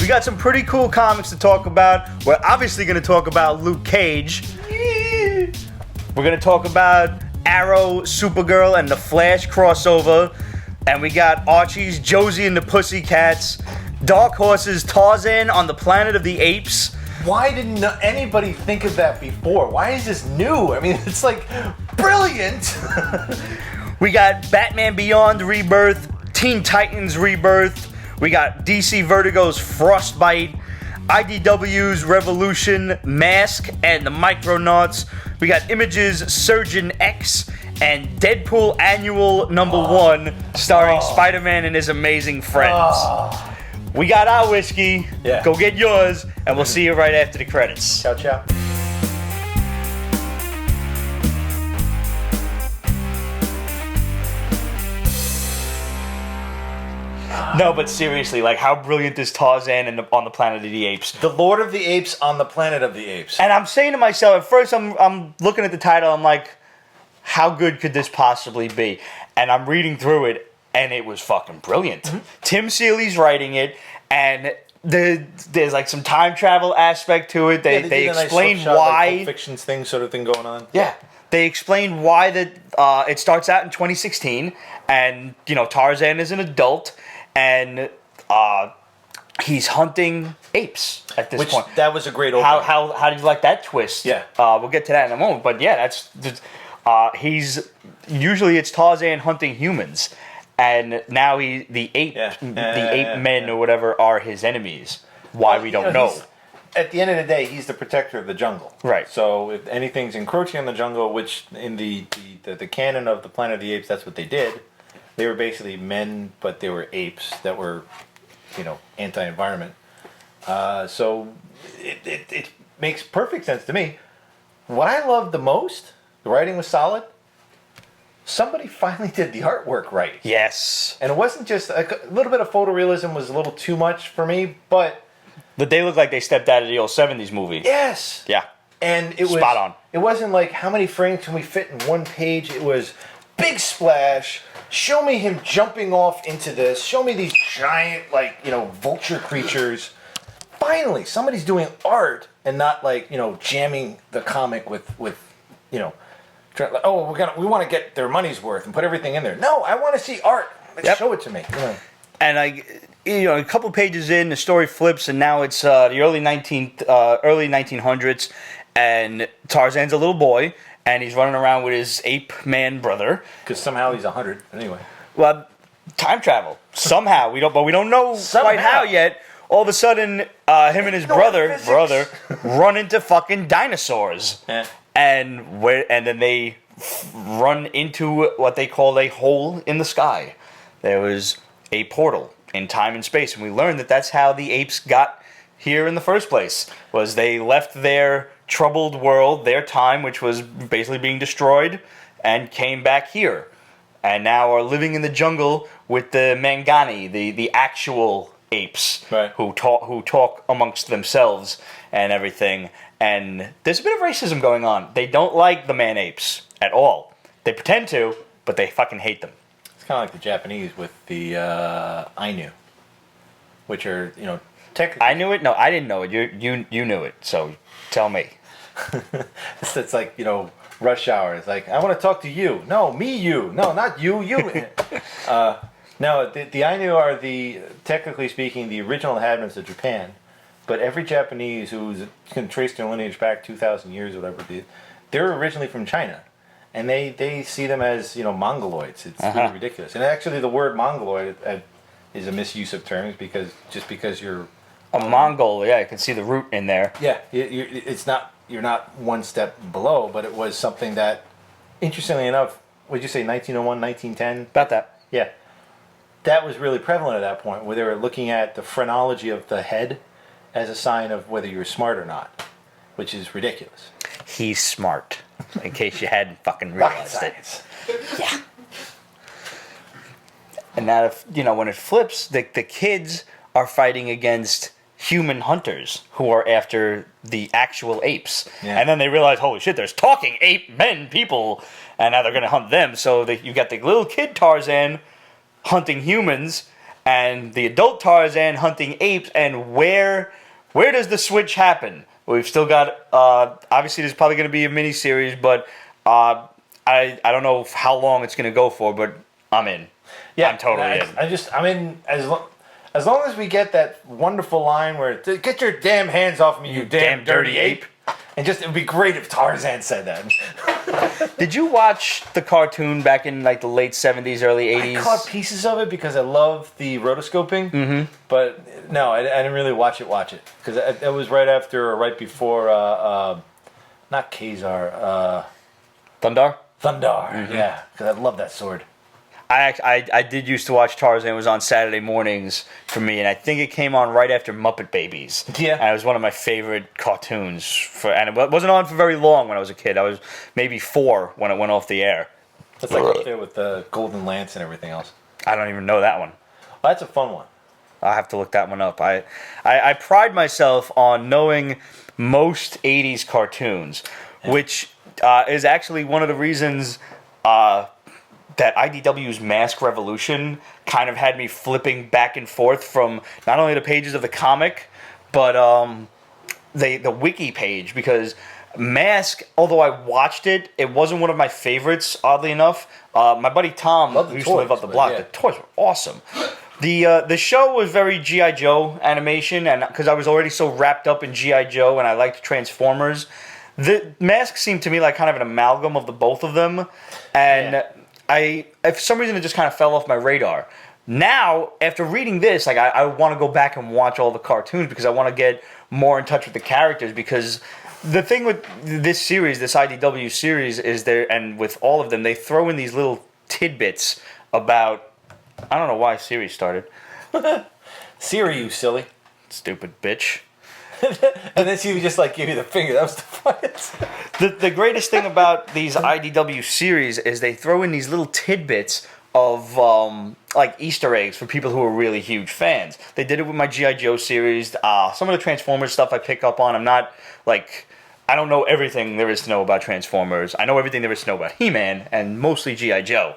we got some pretty cool comics to talk about. We're obviously going to talk about Luke Cage. We're going to talk about Arrow, Supergirl, and the Flash crossover. And we got Archie's Josie and the Pussycats. Dark Horse's Tarzan on the Planet of the Apes. Why didn't anybody think of that before? Why is this new? I mean, it's like brilliant. We got Batman Beyond Rebirth, Teen Titans Rebirth. We got DC Vertigo's Frostbite, IDW's Revolution, M.A.S.K, and the Micronauts. We got Image's Surgeon X and Deadpool Annual #1, starring Spider-Man and his amazing friends. We got our whiskey. Yeah. Go get yours, and we'll see you right after the credits. Ciao, ciao. No, but seriously, like, how brilliant is Tarzan on the Planet of the Apes? The Lord of the Apes on the Planet of the Apes. And I'm saying to myself, at first I'm looking at the title, I'm like, how good could this possibly be? And I'm reading through it, and it was fucking brilliant. Mm-hmm. Tim Seeley's writing it, and there's like some time travel aspect to it. They explain nice why like fictions thing sort of thing going on. Yeah. They explain why it starts out in 2016, and Tarzan is an adult, and he's hunting apes at this point. That was a great opening. How did you like that twist? Yeah. We'll get to that in a moment. But yeah, he's usually it's Tarzan hunting humans, and now the ape men or whatever are his enemies. Why we don't know. At the end of the day, he's the protector of the jungle. Right. So if anything's encroaching on the jungle, which in the canon of the Planet of the Apes, that's what they did. They were basically men, but they were apes that were, anti-environment. So it makes perfect sense to me. What I loved the most, the writing was solid. Somebody finally did the artwork right. Yes. And it wasn't just a little bit of photorealism was a little too much for me, but they look like they stepped out of the old 70s movie. Yes. Yeah. And it was spot on. It wasn't like how many frames can we fit in one page. It was big splash. Show me him jumping off into this. Show me these giant vulture creatures. Finally, somebody's doing art and not jamming the comic with we want to get their money's worth and put everything in there. No, I want to see art. Show it to me. And a couple pages in, the story flips, and now it's the early 1900s, and Tarzan's a little boy, and he's running around with his ape man brother. Because somehow he's 100. Anyway. Well, time travel. Somehow we don't know quite how yet. All of a sudden, him and his brother run into fucking dinosaurs, and then they run into what they call a hole in the sky. There was a portal in time and space, and we learned that that's how the apes got here in the first place. Was they left their troubled world, their time, which was basically being destroyed, and came back here, and now are living in the jungle with the Mangani, the actual apes, right, who talk amongst themselves and everything. And there's a bit of racism going on. They don't like the man apes at all. They pretend to, but they fucking hate them. Kind of like the Japanese with the Ainu, which are technically. I knew it. No, I didn't know it. You knew it. So tell me. It's like rush hour. It's like I want to talk to you. No, me, you. No, not you. You. No, the Ainu are technically speaking the original inhabitants of Japan, but every Japanese who can trace their lineage back 2,000 years or whatever, they're originally from China. And they see them as, mongoloids. It's really ridiculous. And actually the word mongoloid is a misuse of terms because you're a Mongol, yeah, you can see the root in there. Yeah, you're not one step below, but it was something that, interestingly enough, would you say 1901, 1910? About that. Yeah. That was really prevalent at that point, where they were looking at the phrenology of the head as a sign of whether you were smart or not, which is ridiculous. He's smart. In case you hadn't fucking realized it. Yeah. And now, when it flips, the kids are fighting against human hunters who are after the actual apes. Yeah. And then they realize, holy shit, there's talking ape men people, and now they're going to hunt them. So you got the little kid Tarzan hunting humans, and the adult Tarzan hunting apes, and where does the switch happen? We've still got, obviously there's probably going to be a mini-series, but I don't know how long it's going to go for, but I'm in. Yeah, I'm totally in. I'm in as long as we get that wonderful line where, get your damn hands off me, you damn dirty ape. And just, it would be great if Tarzan said that. Did you watch the cartoon back in like the late 70s, early 80s? I caught pieces of it because I love the rotoscoping. Mm-hmm. But no, I didn't really watch it. Because it was right after or right before, not Kazar. Thundar? Thundar, mm-hmm. Yeah. Because I love that sword. I did used to watch Tarzan. It was on Saturday mornings for me, and I think it came on right after Muppet Babies. Yeah. And it was one of my favorite cartoons. And it wasn't on for very long when I was a kid. I was maybe 4 when it went off the air. That's like up there with the Golden Lance and everything else. I don't even know that one. Well, that's a fun one. I'll have to look that one up. I pride myself on knowing most 80s cartoons, which is actually one of the reasons... that IDW's M.A.S.K Revolution kind of had me flipping back and forth from not only the pages of the comic, but the wiki page, because M.A.S.K, although I watched it, it wasn't one of my favorites, oddly enough. My buddy Tom, who used to live up the block, the toys were awesome. The show was very G.I. Joe animation, and because I was already so wrapped up in G.I. Joe and I liked Transformers, the M.A.S.K seemed to me like kind of an amalgam of the both of them, and... Yeah. For some reason, it just kind of fell off my radar. Now, after reading this, like I want to go back and watch all the cartoons because I want to get more in touch with the characters. Because the thing with this series, this IDW series, is there, and with all of them, they throw in these little tidbits about. I don't know why Siri started. Siri, you silly, stupid bitch. And then she would just like give you the finger. That was the funniest. The greatest thing about these IDW series is they throw in these little tidbits of like Easter eggs for people who are really huge fans. They did it with my G.I. Joe series. Some of the Transformers stuff I pick up on. I'm not like... I don't know everything there is to know about Transformers. I know everything there is to know about He-Man and mostly G.I. Joe.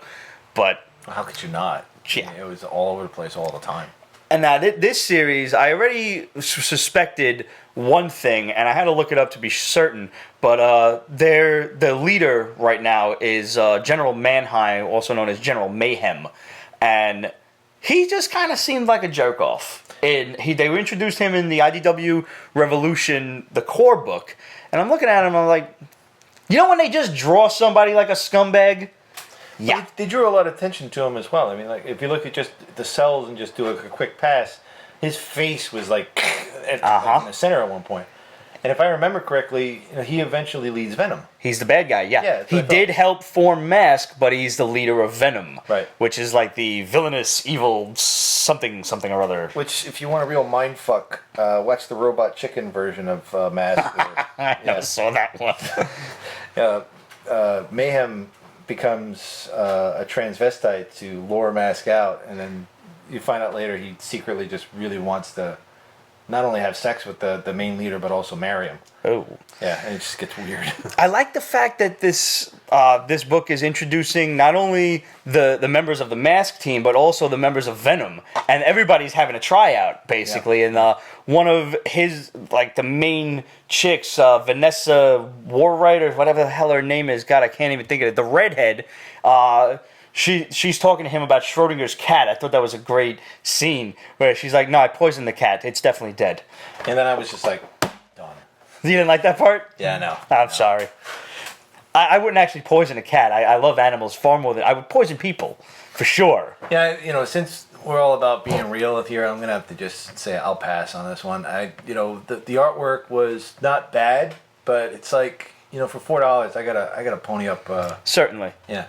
But... how could you not? Yeah. It was all over the place all the time. And now this series, I already suspected one thing, and I had to look it up to be certain. But the leader right now is General Mannheim, also known as General Mayhem, and he just kind of seemed like a jerk off. They introduced him in the IDW Revolution, the core book, and I'm looking at him, and I'm like, you know when they just draw somebody like a scumbag? Yeah, they drew a lot of attention to him as well. I mean, like if you look at just the cells and just do a quick pass, his face was like in the center at one point. And if I remember correctly, he eventually leads Venom. He's the bad guy. Yeah, he did help form M.A.S.K, but he's the leader of Venom, right? Which is like the villainous, evil something or other. Which, if you want a real mind fuck, watch the Robot Chicken version of M.A.S.K. I never saw that one. Mayhem becomes a transvestite to lure M.A.S.K out, and then you find out later he secretly just really wants to not only have sex with the main leader, but also marry him. Oh. Yeah, and it just gets weird. I like the fact that this book is introducing not only the members of the M.A.S.K team, but also the members of Venom. And everybody's having a tryout, basically. Yeah. And one of his, like, the main chicks, Vanessa Warwright, or whatever the hell her name is, God, I can't even think of it, the redhead, she's talking to him about Schrodinger's cat. I thought that was a great scene where she's like, no, I poisoned the cat. It's definitely dead. And then I was just like, darn. You didn't like that part? Yeah, no. I'm sorry. I wouldn't actually poison a cat. I love animals far more than... I would poison people, for sure. Yeah, since we're all about being real here, I'm going to have to just say I'll pass on this one. The artwork was not bad, but it's like, for $4, I gotta pony up... Certainly. Yeah.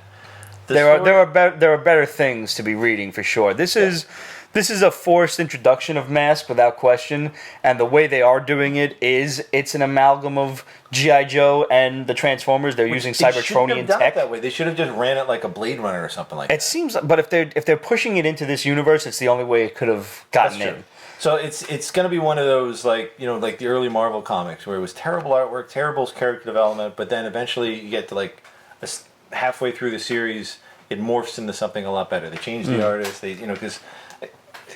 There are better things to be reading for sure. This is a forced introduction of M.A.S.K without question, and the way they are doing it's an amalgam of G.I. Joe and the Transformers. They're using Cybertronian tech. That way. They should have just ran it like a Blade Runner or something like that. It seems, but if they're pushing it into this universe, it's the only way it could have gotten in. So it's going to be one of those like the early Marvel comics where it was terrible artwork, terrible character development, but then eventually you get to like halfway through the series, it morphs into something a lot better. They change the artist. Because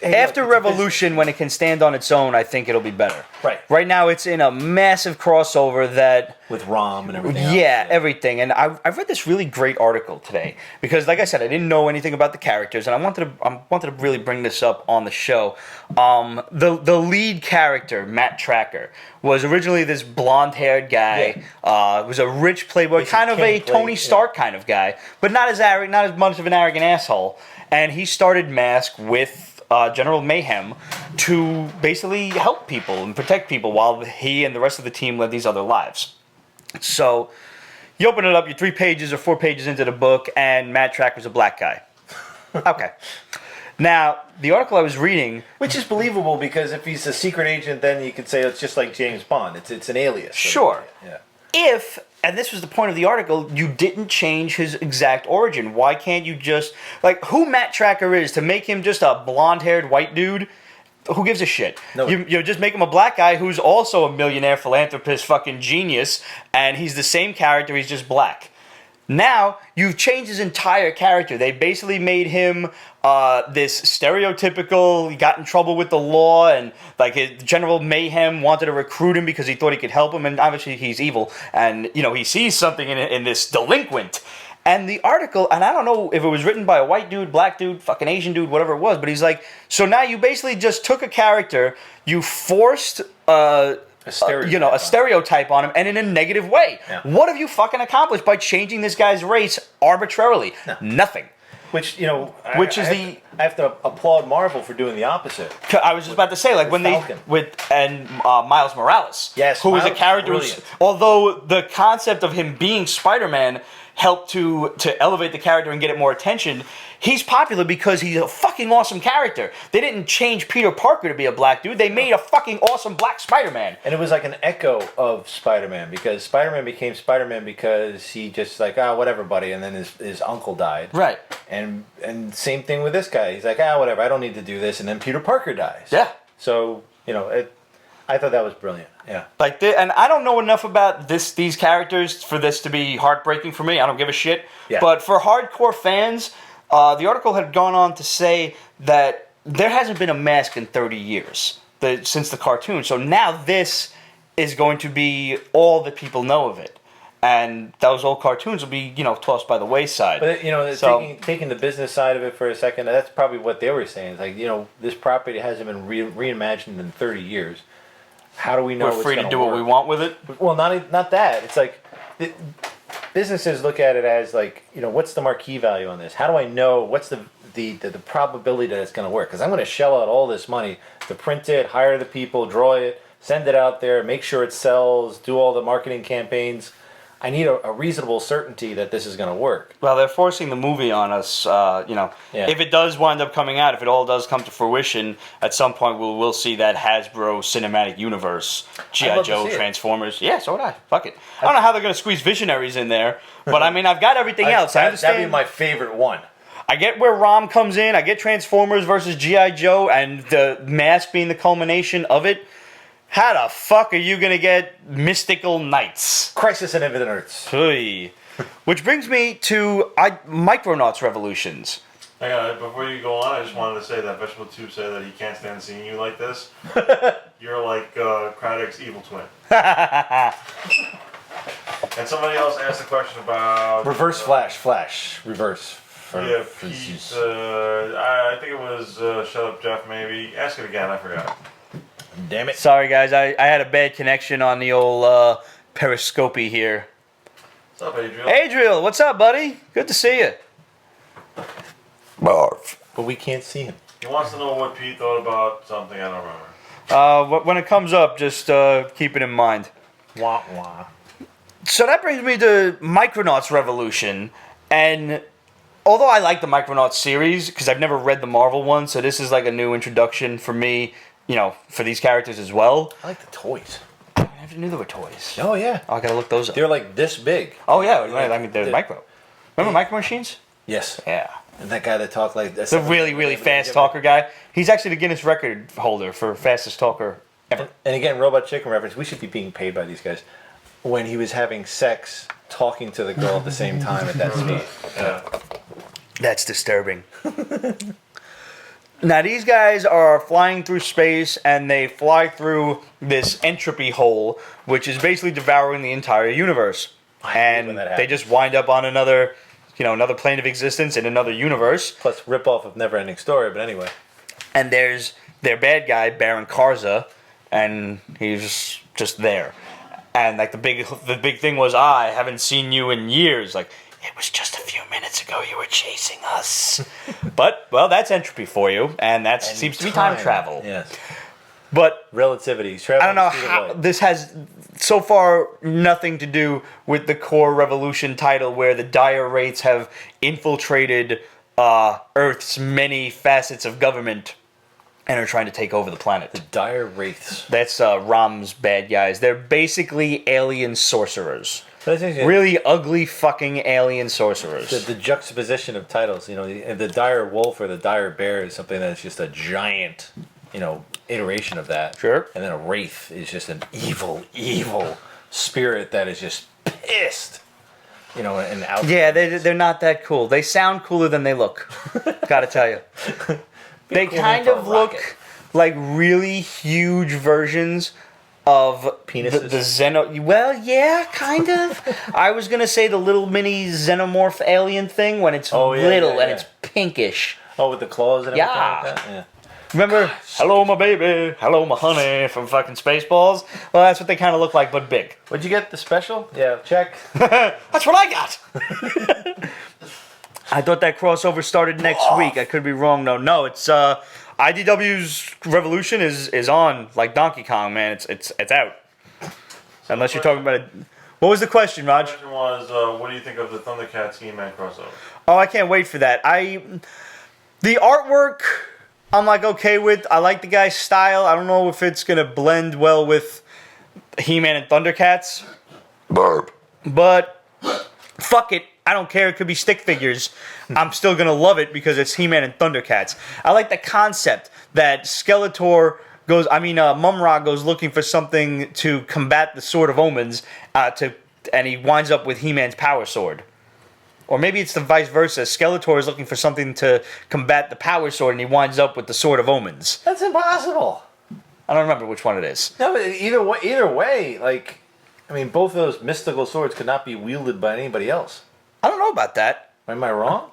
After Revolution, when it can stand on its own, I think it'll be better. Right. Right now, it's in a massive crossover that... With ROM and everything Yeah, everything. And I've read this really great article today because, like I said, I didn't know anything about the characters, and I wanted to really bring this up on the show. The lead character, Matt Tracker, was originally this blonde-haired guy. Was a rich playboy, kind of a Tony Stark kind of guy, but not as much of an arrogant asshole. And he started M.A.S.K with General Mayhem to basically help people and protect people while he and the rest of the team led these other lives. So you open it up, you're 3 pages or 4 pages into the book, and Matt Tracker's a black guy. Okay. Now, the article I was reading... Which is believable, because if he's a secret agent, then you could say it's just like James Bond. It's an alias. Sure. Yeah. If, and this was the point of the article, you didn't change his exact origin. Why can't you just... Like, who Matt Tracker is, to make him just a blonde-haired white dude... Who gives a shit? No. You just make him a black guy who's also a millionaire philanthropist fucking genius, and he's the same character, he's just black. Now, you've changed his entire character. They basically made him this stereotypical, he got in trouble with the law, and like General Mayhem wanted to recruit him because he thought he could help him, and obviously he's evil, and he sees something in this delinquent. And the article, and I don't know if it was written by a white dude, black dude, fucking Asian dude, whatever it was, but he's like, so now you basically just took a character, you forced a stereotype on him, and in a negative way. Yeah. What have you fucking accomplished by changing this guy's race arbitrarily? No. Nothing. I have to applaud Marvel for doing the opposite. I was just about to say, like when Falcon. Miles Morales, yes, who was a Miles, character, brilliant. although the concept of him being Spider-Man helped to elevate the character and get it more attention. He's popular because he's a fucking awesome character. They didn't change Peter Parker to be a black dude. They made a fucking awesome black Spider-Man. And it was like an echo of Spider-Man, because Spider-Man became Spider-Man because he just like, whatever, buddy. And then his uncle died. Right. And same thing with this guy. He's like, whatever, I don't need to do this. And then Peter Parker dies. Yeah. So, I thought that was brilliant. Yeah. And I don't know enough about these characters for this to be heartbreaking for me. I don't give a shit. Yeah. But for hardcore fans, the article had gone on to say that there hasn't been a M.A.S.K in 30 years since the cartoon. So now this is going to be all that people know of it. And those old cartoons will be, tossed by the wayside. But, taking the business side of it for a second, that's probably what they were saying. It's like, this property hasn't been reimagined in 30 years. How do we know we're free to do what we want with it? Well, not that. It's like businesses look at it as like, what's the marquee value on this? How do I know what's the probability that it's going to work? Because I'm going to shell out all this money to print it, hire the people, draw it, send it out there, make sure it sells, do all the marketing campaigns. I need a reasonable certainty that this is going to work. Well, they're forcing the movie on us. If it does wind up coming out, if it all does come to fruition, at some point we'll see that Hasbro cinematic universe, G.I. Joe, Transformers. Yeah, so would I. Fuck it. I don't know how they're going to squeeze Visionaries in there, but I mean, I've got everything else. I understand. That'd be my favorite one. I get where ROM comes in. I get Transformers versus G.I. Joe, and the M.A.S.K being the culmination of it. How the fuck are you going to get Mystical Knights? Crisis on Infinite Earths. Hey. Which brings me to Micronauts Revolutions. Hang on, before you go on, I just wanted to say that Vegetable Tube said that he can't stand seeing you like this. You're like Craddock's evil twin. And somebody else asked a question about... Reverse Flash. Reverse. Yeah, Pete, I think it was Shut Up Jeff, maybe. Ask it again, I forgot. Damn it. Sorry, guys. I had a bad connection on the old periscopy here. What's up, Adriel? Adriel, what's up, buddy? Good to see you. Barf. But we can't see him. He wants to know what Pete thought about something, I don't remember. When it comes up, just keep it in mind. Wah, wah. So that brings me to Micronauts Revolution, and although I like the Micronauts series, because I've never read the Marvel one, so this is like a new introduction for me, for these characters as well. I like the toys. I never knew there were toys. Oh, yeah. Oh, I gotta look those up. They're like this big. Oh, yeah. I mean, they're micro. Remember Micro Machines? Yes. Yeah. And that guy that talked like this. The really, really fast talker guy. He's actually the Guinness record holder for fastest talker ever. And again, Robot Chicken reference. We should be being paid by these guys. When he was having sex, talking to the girl at the same time at that speed. Yeah. That's disturbing. Now, these guys are flying through space, and they fly through this entropy hole, which is basically devouring the entire universe. And they just wind up on another plane of existence in another universe. Plus, ripoff of Neverending Story, but anyway. And there's their bad guy, Baron Karza, and he's just there. And like the big thing was, I haven't seen you in years. Like, it was just a few minutes ago you were chasing us. But, well, that's entropy for you, and that seems to be time travel. Yes. But relativity. I don't know how this has so far nothing to do with the core Revolution title, where the dire wraiths have infiltrated Earth's many facets of government and are trying to take over the planet. The dire wraiths. That's Ram's bad guys. They're basically alien sorcerers. Really ugly fucking alien sorcerers. The juxtaposition of titles, the dire wolf or the dire bear is something that's just a giant, iteration of that. Sure. And then a wraith is just an evil spirit that is just pissed. And out. Yeah, they're not that cool. They sound cooler than they look. Gotta tell you. They kind of look like really huge versions of penises. The Xeno. Well, yeah, kind of. I was gonna say the little mini xenomorph alien thing when it's little and it's pinkish. Oh, with the claws and everything like that? Yeah. Remember, hello my baby, hello my honey from fucking Spaceballs? Well, that's what they kind of look like, but big. Would you get the special? Yeah, check. That's what I got. I thought that crossover started next week. I could be wrong, though. No, it's IDW's Revolution is on like Donkey Kong, man. It's out. Unless you're talking about it. What was the question, Raj? The question was, what do you think of the Thundercats He-Man crossover? Oh, I can't wait for that. The artwork, I'm like okay with. I like the guy's style. I don't know if it's gonna blend well with He-Man and Thundercats. Burp. But fuck it. I don't care. It could be stick figures. I'm still going to love it because it's He-Man and Thundercats. I like the concept that Skeletor Mumra goes looking for something to combat the Sword of Omens, and he winds up with He-Man's Power Sword. Or maybe it's the vice versa. Skeletor is looking for something to combat the Power Sword, and he winds up with the Sword of Omens. That's impossible. I don't remember which one it is. No, but either way, both of those mystical swords could not be wielded by anybody else. I don't know about that. Am I wrong?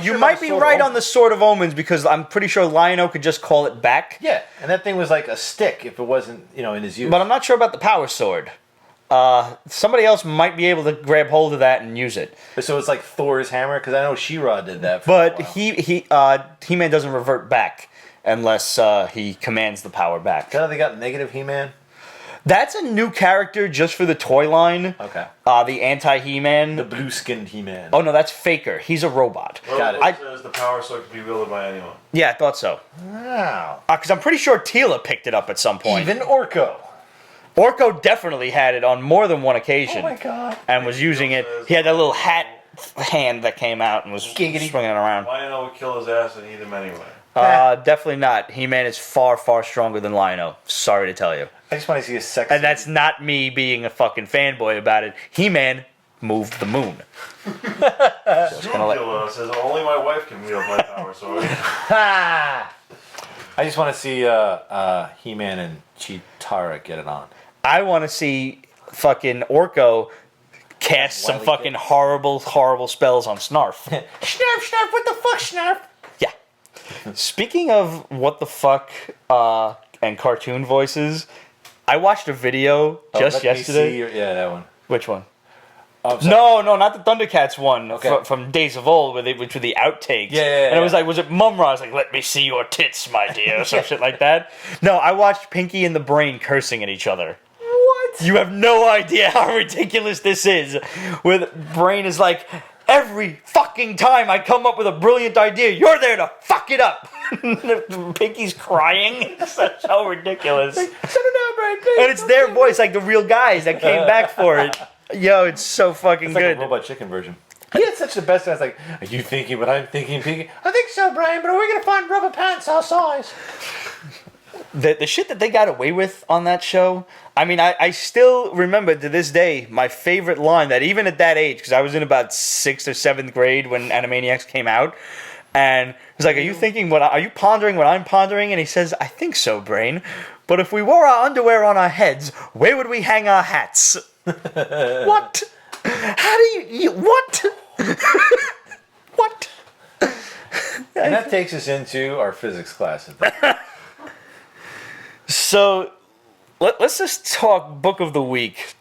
You might be right on the Sword of Omens because I'm pretty sure Lion-O could just call it back. Yeah, and that thing was like a stick if it wasn't, in his use. But I'm not sure about the Power Sword. Somebody else might be able to grab hold of that and use it. So it's like Thor's hammer, because I know She-Ra did that. But He-Man doesn't revert back unless he commands the power back. Kind of they got negative He-Man. That's a new character just for the toy line. Okay. The anti-He-Man. The blue-skinned He-Man. Oh, no, that's Faker. He's a robot. Well, got it. It says the power sword can be wielded by anyone. Yeah, I thought so. Wow. Because I'm pretty sure Tila picked it up at some point. Even Orko. Orko definitely had it on more than one occasion. Oh my god. And was using it. He had that little hat hand that came out and was swinging it around. Lion-O would kill his ass and eat him anyway. Definitely not. He-Man is far, far stronger than Lion-O. Sorry to tell you. I just want to see a sexy... And that's not me being a fucking fanboy about it. He-Man moved the moon. Killer says only my wife can wield my power sword. I just want to see He-Man and Cheetara get it on. I want to see fucking Orko cast some fucking horrible, horrible spells on Snarf. Snarf, Snarf, what the fuck, Snarf? Yeah. Speaking of what the fuck and cartoon voices, I watched a video just yesterday. Yeah, that one. Which one? Oh, no, not the Thundercats one Okay. from Days of Old, which were the outtakes. Yeah. And it was like, was it Mumra? I was like, let me see your tits, my dear, or some shit like that. No, I watched Pinky and the Brain cursing at each other. What? You have no idea how ridiculous this is. Where Brain is like, every fucking time I come up with a brilliant idea, you're there to fuck it up. Pinky's crying. It's so ridiculous. Shut it down, Brain, please. And it's their voice, like the real guys that came back for it. Yo, it's so fucking It's like good. a Robot Chicken version. He had such the best. I was like, are you thinking what I'm thinking, Pinky? I think so, Brian, but we're going to find rubber pants our size. The shit that they got away with on that show, I still remember to this day my favorite line that even at that age, because I was in about 6th or 7th grade when Animaniacs came out, And he's like, are you pondering what I'm pondering? And he says, I think so, Brain. But if we wore our underwear on our heads, where would we hang our hats? What? How do you what? What? And that takes us into our physics class. So, let's just talk Book of the Week.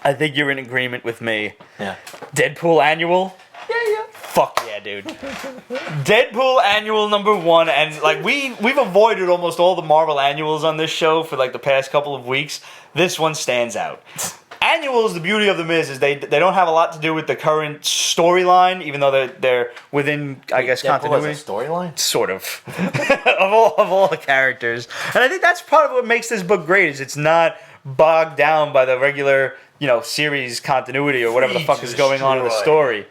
I think you're in agreement with me. Yeah. Deadpool Annual? Yeah. Fuck yeah, dude. Deadpool Annual #1, and like we've avoided almost all the Marvel Annuals on this show for like the past couple of weeks. This one stands out. Annuals, the beauty of them is they don't have a lot to do with the current storyline, even though they're within, I guess, Deadpool continuity. has a storyline? Sort of. of all the characters. And I think that's part of what makes this book great, is it's not bogged down by the regular, series continuity or whatever the fuck is going on in the story.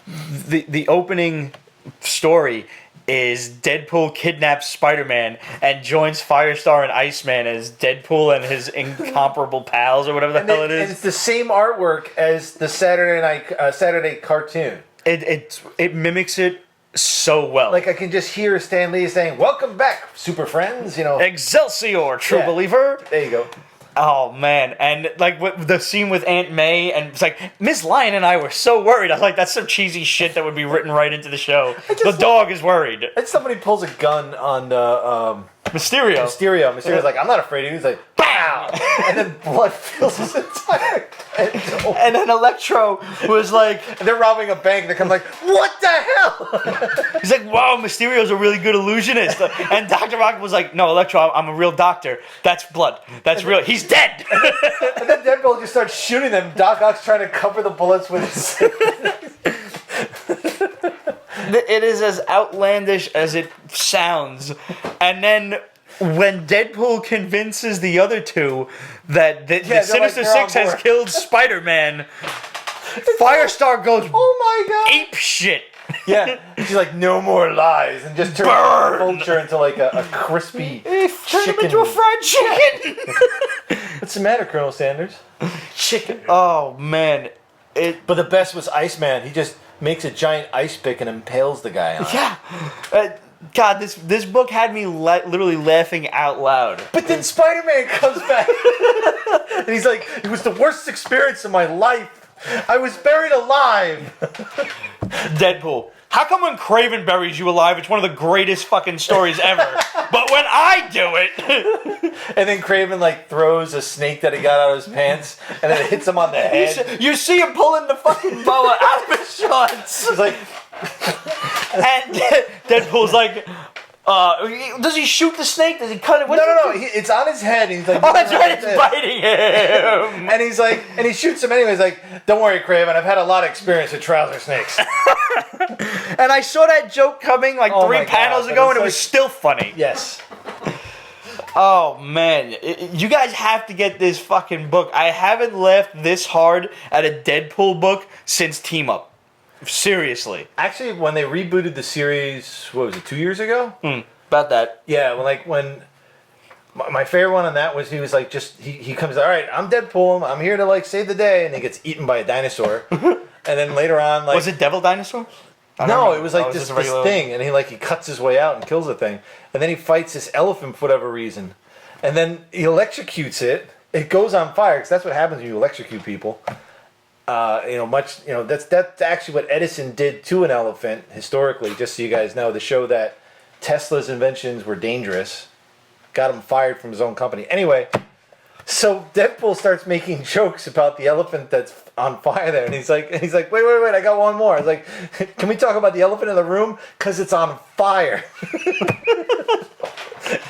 The opening story is Deadpool kidnaps Spider-Man and joins Firestar and Iceman as Deadpool and his incomparable pals or whatever the hell it is. And it's the same artwork as the Saturday cartoon. It mimics it so well. Like I can just hear Stan Lee saying, "Welcome back, super friends." Excelsior, true believer. There you go. Oh man, and like the scene with Aunt May, and it's like Miss Lion and I were so worried. I was like, that's some cheesy shit that would be written right into the show. The dog is worried. And somebody pulls a gun on Mysterio. Mysterio's like, I'm not afraid of you. He's like, BAM! And then blood fills his entire head. And then Electro was like, they're robbing a bank. They come like, what the hell? He's like, wow, Mysterio's a really good illusionist. And Dr. Rock was like, no, Electro, I'm a real doctor. That's blood. That's real. He's dead. And then Deadpool just starts shooting them. Doc Ock's trying to cover the bullets with his... It is as outlandish as it sounds. And then when Deadpool convinces the other two that the Sinister Six has killed Spider-Man, Firestar goes, oh my god, ape shit. Yeah, she's like, no more lies, and just turns the vulture into like a crispy Turn him into a fried chicken. What's the matter, Colonel Sanders? Chicken. Oh man, But the best was Iceman. He just makes a giant ice pick and impales the guy on it. Yeah. God, this book had me literally laughing out loud. But then Spider-Man comes back, and he's like, it was the worst experience of my life. I was buried alive. Deadpool. How come when Kraven buries you alive, it's one of the greatest fucking stories ever? But when I do it... And then Kraven like throws a snake that he got out of his pants, and then it hits him on the head. You see him pulling the fucking boa out of his shorts. He's like... And Deadpool's like... does he shoot the snake? Does he cut it? No. It's on his head. And he's like, oh, that's right. It's biting him. And he's like, and he shoots him anyway. He's like, don't worry, Kraven. I've had a lot of experience with trouser snakes. And I saw that joke coming like 3 panels ago, and it was still funny. Yes. Oh man, you guys have to get this fucking book. I haven't laughed this hard at a Deadpool book since Team Up. Seriously. Actually, when they rebooted the series, what was it, 2 years ago? About that. Yeah, when my favorite one on that was he was like, he comes, all right, I'm Deadpool, I'm here to like save the day, and he gets eaten by a dinosaur. And then later on, like, was it Devil Dinosaur? No, it was like this thing, and he cuts his way out and kills the thing, and then he fights this elephant for whatever reason, and then he electrocutes it. It goes on fire because that's what happens when you electrocute people. That's actually what Edison did to an elephant historically. Just so you guys know, to show that Tesla's inventions were dangerous, got him fired from his own company. Anyway, so Deadpool starts making jokes about the elephant that's on fire there, and he's like, wait, I got one more. I was like, can we talk about the elephant in the room? Because it's on fire.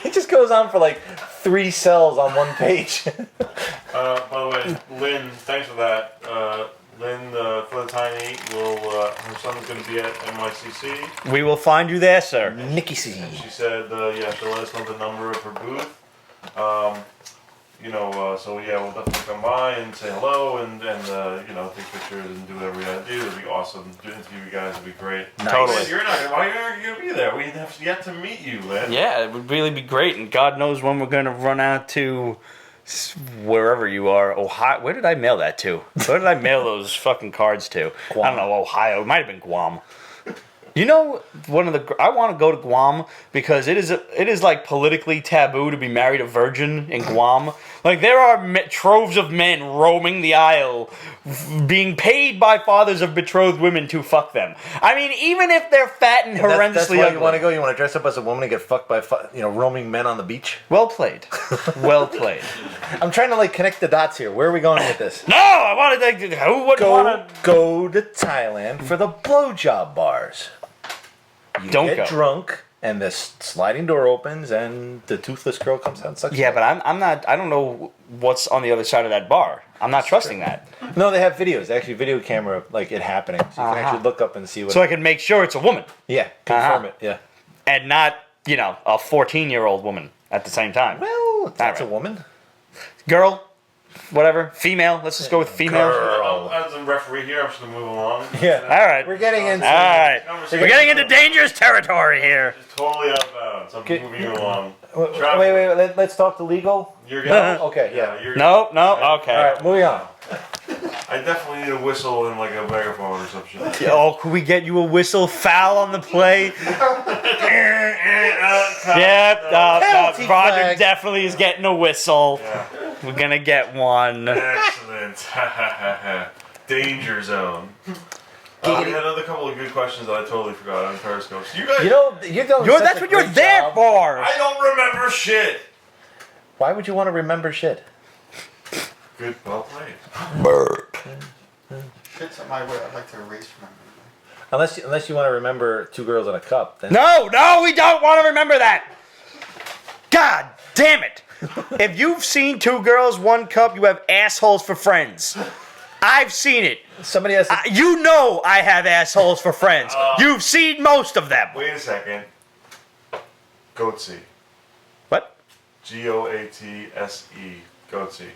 It just goes on for like 3 cells on one page. By the way, Lynn, thanks for that. Lynn, for the tiny, her son's going to be at NYCC. We will find you there, sir. Nikki C. She said, she'll let us know the number of her booth. So yeah, we'll definitely come by and say hello and take pictures and do whatever we gotta do. It'll be awesome. To interview you guys would be great. Nice. Totally. Why aren't you gonna be there? We have yet to meet you, Lynn. Yeah, it would really be great, and God knows when we're gonna run out to wherever you are. Ohio. Where did I mail that to? Where did I mail those fucking cards to? Guam. I don't know. Ohio. It might have been Guam. You know, I want to go to Guam because it is like politically taboo to be married a virgin in Guam. Like there are troves of men roaming the aisle, being paid by fathers of betrothed women to fuck them. I mean, even if they're fat and horrendously that's why ugly. you want to go. You want to dress up as a woman and get fucked by roaming men on the beach. Well played. Well played. I'm trying to connect the dots here. Where are we going with this? No, I wanted to. Who would want to go to Thailand for the blowjob bars? You get drunk, and the sliding door opens, and the toothless girl comes out and sucks. Yeah, but I'm not. I don't know what's on the other side of that bar. I'm not trusting that. No, they have videos. They actually video camera it happening, so you can actually look up and see what. So I can make sure it's a woman. Yeah, confirm it. Yeah, and not a 14-year-old woman at the same time. Well, that's a woman, girl. Whatever, female. Let's just go with female. As a referee here, I'm just gonna move along. Yeah. All right. We're getting into. All right. We're getting into dangerous territory here. It's totally out of bounds. I'm moving you along. Wait. Let's talk to legal. You're good. Okay. Yeah. No. Okay. All right. Moving on. I definitely need a whistle and a megaphone or some shit. Oh, could we get you a whistle? Foul on the play. Penalty Roger flag. definitely is getting a whistle. Yeah. We're gonna get one. Excellent. Danger zone. We had another couple of good questions that I totally forgot on Periscope. So you guys, That's what you're there for. I don't remember shit. Why would you want to remember shit? Good, well played. Burp. Shit's on my way. I'd like to erase from my memory. Unless you want to remember Two Girls in a Cup. Then No, we don't want to remember that. God damn it. If you've seen Two Girls, One Cup, you have assholes for friends. I've seen it. Somebody has to... I have assholes for friends. You've seen most of them. Wait a second. Goatsy. What? Goatse. Goatsy.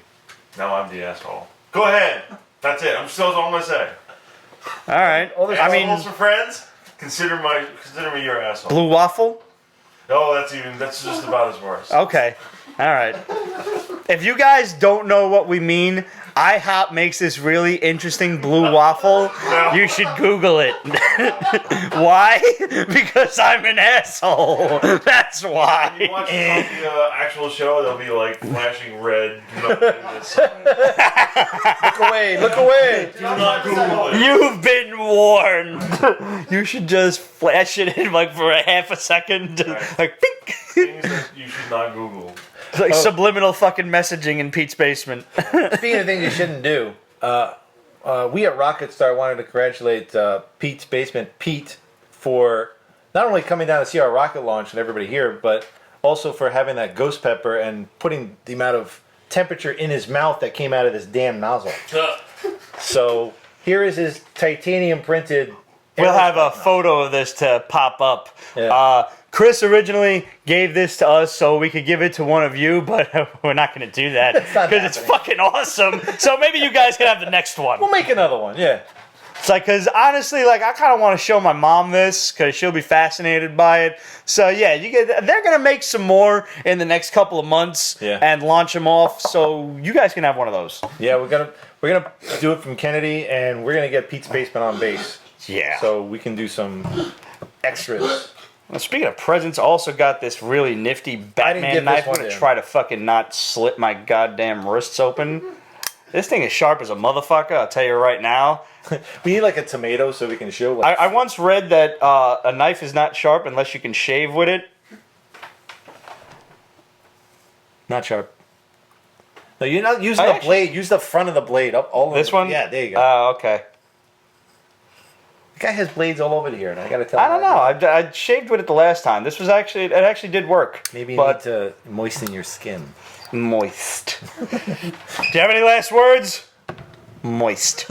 Now I'm the asshole. Go ahead. That's it. That's all I'm gonna say. All right. Assholes for friends. Consider me your asshole. Blue waffle? No, that's just about as worse. Okay. All right. If you guys don't know what we mean, IHOP makes this really interesting blue waffle. You should Google it. Why? Because I'm an asshole. That's why. When you watch the actual show, they'll be flashing red. Look away. Do not Google it. You've been warned. You should just flash it in for a half a second. Right. Pink. Things that you should not Google. It's subliminal fucking messaging in Pete's basement. Speaking of things you shouldn't do, we at Rocket Star wanted to congratulate Pete's Basement Pete for not only coming down to see our rocket launch and everybody here, but also for having that ghost pepper and putting the amount of temperature in his mouth that came out of this damn nozzle. So here is his titanium printed. We'll have a photo of this to pop up. Yeah. Chris originally gave this to us so we could give it to one of you, but we're not going to do that because it's fucking awesome. So maybe you guys can have the next one. We'll make another one, yeah. It's because honestly, I kind of want to show my mom this because she'll be fascinated by it. So yeah, they're going to make some more in the next couple of months and launch them off. So you guys can have one of those. Yeah, we're gonna do it from Kennedy, and we're gonna get Pete's Basement on base. Yeah. So we can do some extras. Well, speaking of presents, also got this really nifty Batman knife. I'm going to try to fucking not slit my goddamn wrists open. This thing is sharp as a motherfucker, I'll tell you right now. We need a tomato so we can show. I once read that a knife is not sharp unless you can shave with it. Not sharp. No, you're not using the blade. Use the front of the blade. This one? Yeah, there you go. Oh, okay. The guy has blades all over here, and I gotta tell you. I don't know. I shaved with it the last time. This was it actually did work. Maybe you need to moisten your skin. Moist. Do you have any last words? Moist.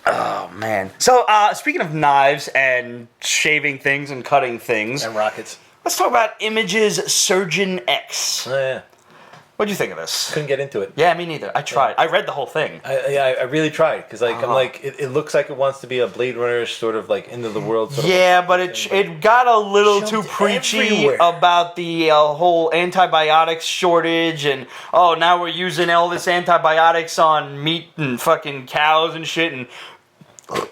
Oh, man. So, speaking of knives and shaving things and cutting things. And rockets. Let's talk about Image's Surgeon X. Oh, yeah. What'd you think of this? Couldn't get into it. Yeah, me neither. I tried. I read the whole thing. I really tried because I'm it looks like it wants to be a Blade Runner sort of end of the world. But it got a little too preachy about the whole antibiotics shortage and now we're using all this antibiotics on meat and fucking cows and shit and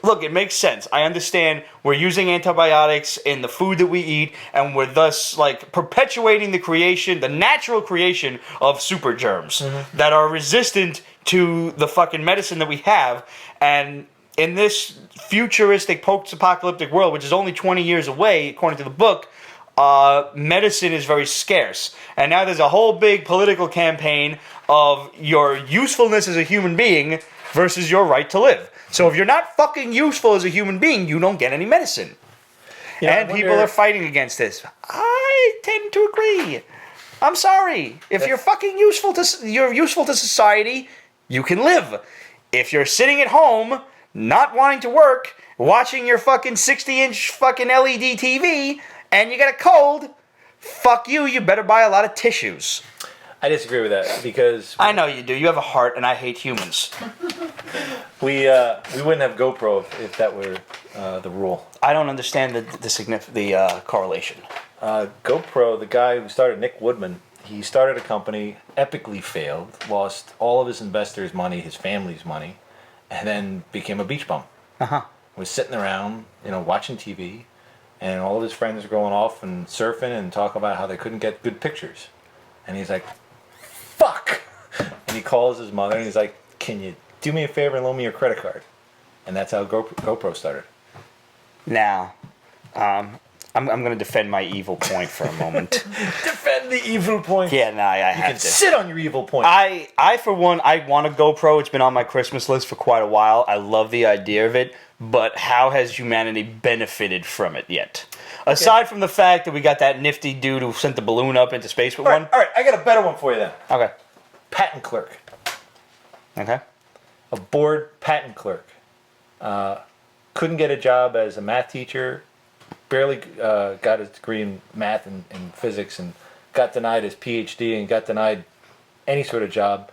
look, it makes sense. I understand we're using antibiotics in the food that we eat, and we're thus like perpetuating the natural creation of super germs that are resistant to the fucking medicine that we have. And in this futuristic post-apocalyptic world, which is only 20 years away, according to the book, medicine is very scarce. And now there's a whole big political campaign of your usefulness as a human being versus your right to live. So if you're not fucking useful as a human being, you don't get any medicine. And people are fighting against this. I tend to agree. I'm sorry. If you're fucking useful to society, you can live. If you're sitting at home, not wanting to work, watching your fucking 60-inch fucking LED TV, and you get a cold, fuck you. You better buy a lot of tissues. I disagree with that because I know you do. You have a heart, and I hate humans. we wouldn't have GoPro if that were the rule. I don't understand the correlation. GoPro, the guy who started, Nick Woodman, he started a company, epically failed, lost all of his investors' money, his family's money, and then became a beach bum. Was sitting around, watching TV, and all of his friends were going off and surfing and talking about how they couldn't get good pictures, and he's like, fuck! And he calls his mother and he's like, can you do me a favor and loan me your credit card? And that's how GoPro started. Now, I'm going to defend my evil point for a moment. Defend the evil point. Yeah, no, I have to. You can sit on your evil point. I for one, I want a GoPro. It's been on my Christmas list for quite a while. I love the idea of it, but how has humanity benefited from it yet? Aside from the fact that we got that nifty dude who sent the balloon up into space with one. All right, I got a better one for you then. Okay. Patent clerk. Okay. A bored patent clerk. Couldn't get a job as a math teacher. Barely got his degree in math and physics, and got denied his PhD and got denied any sort of job.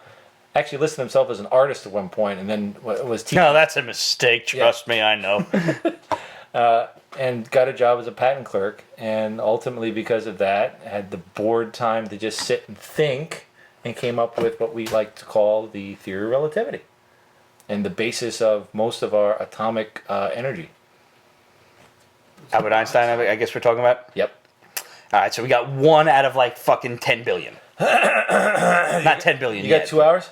Actually listed himself as an artist at one point, and then was teaching. No, that's a mistake. Trust me, I know. And got a job as a patent clerk, and ultimately because of that, had the bored time to just sit and think, and came up with what we like to call the theory of relativity, and the basis of most of our atomic energy. Albert Einstein, I guess we're talking about? Yep. All right, so we got 1 out of like fucking 10 billion. Not 10 billion You yet. got 2 hours?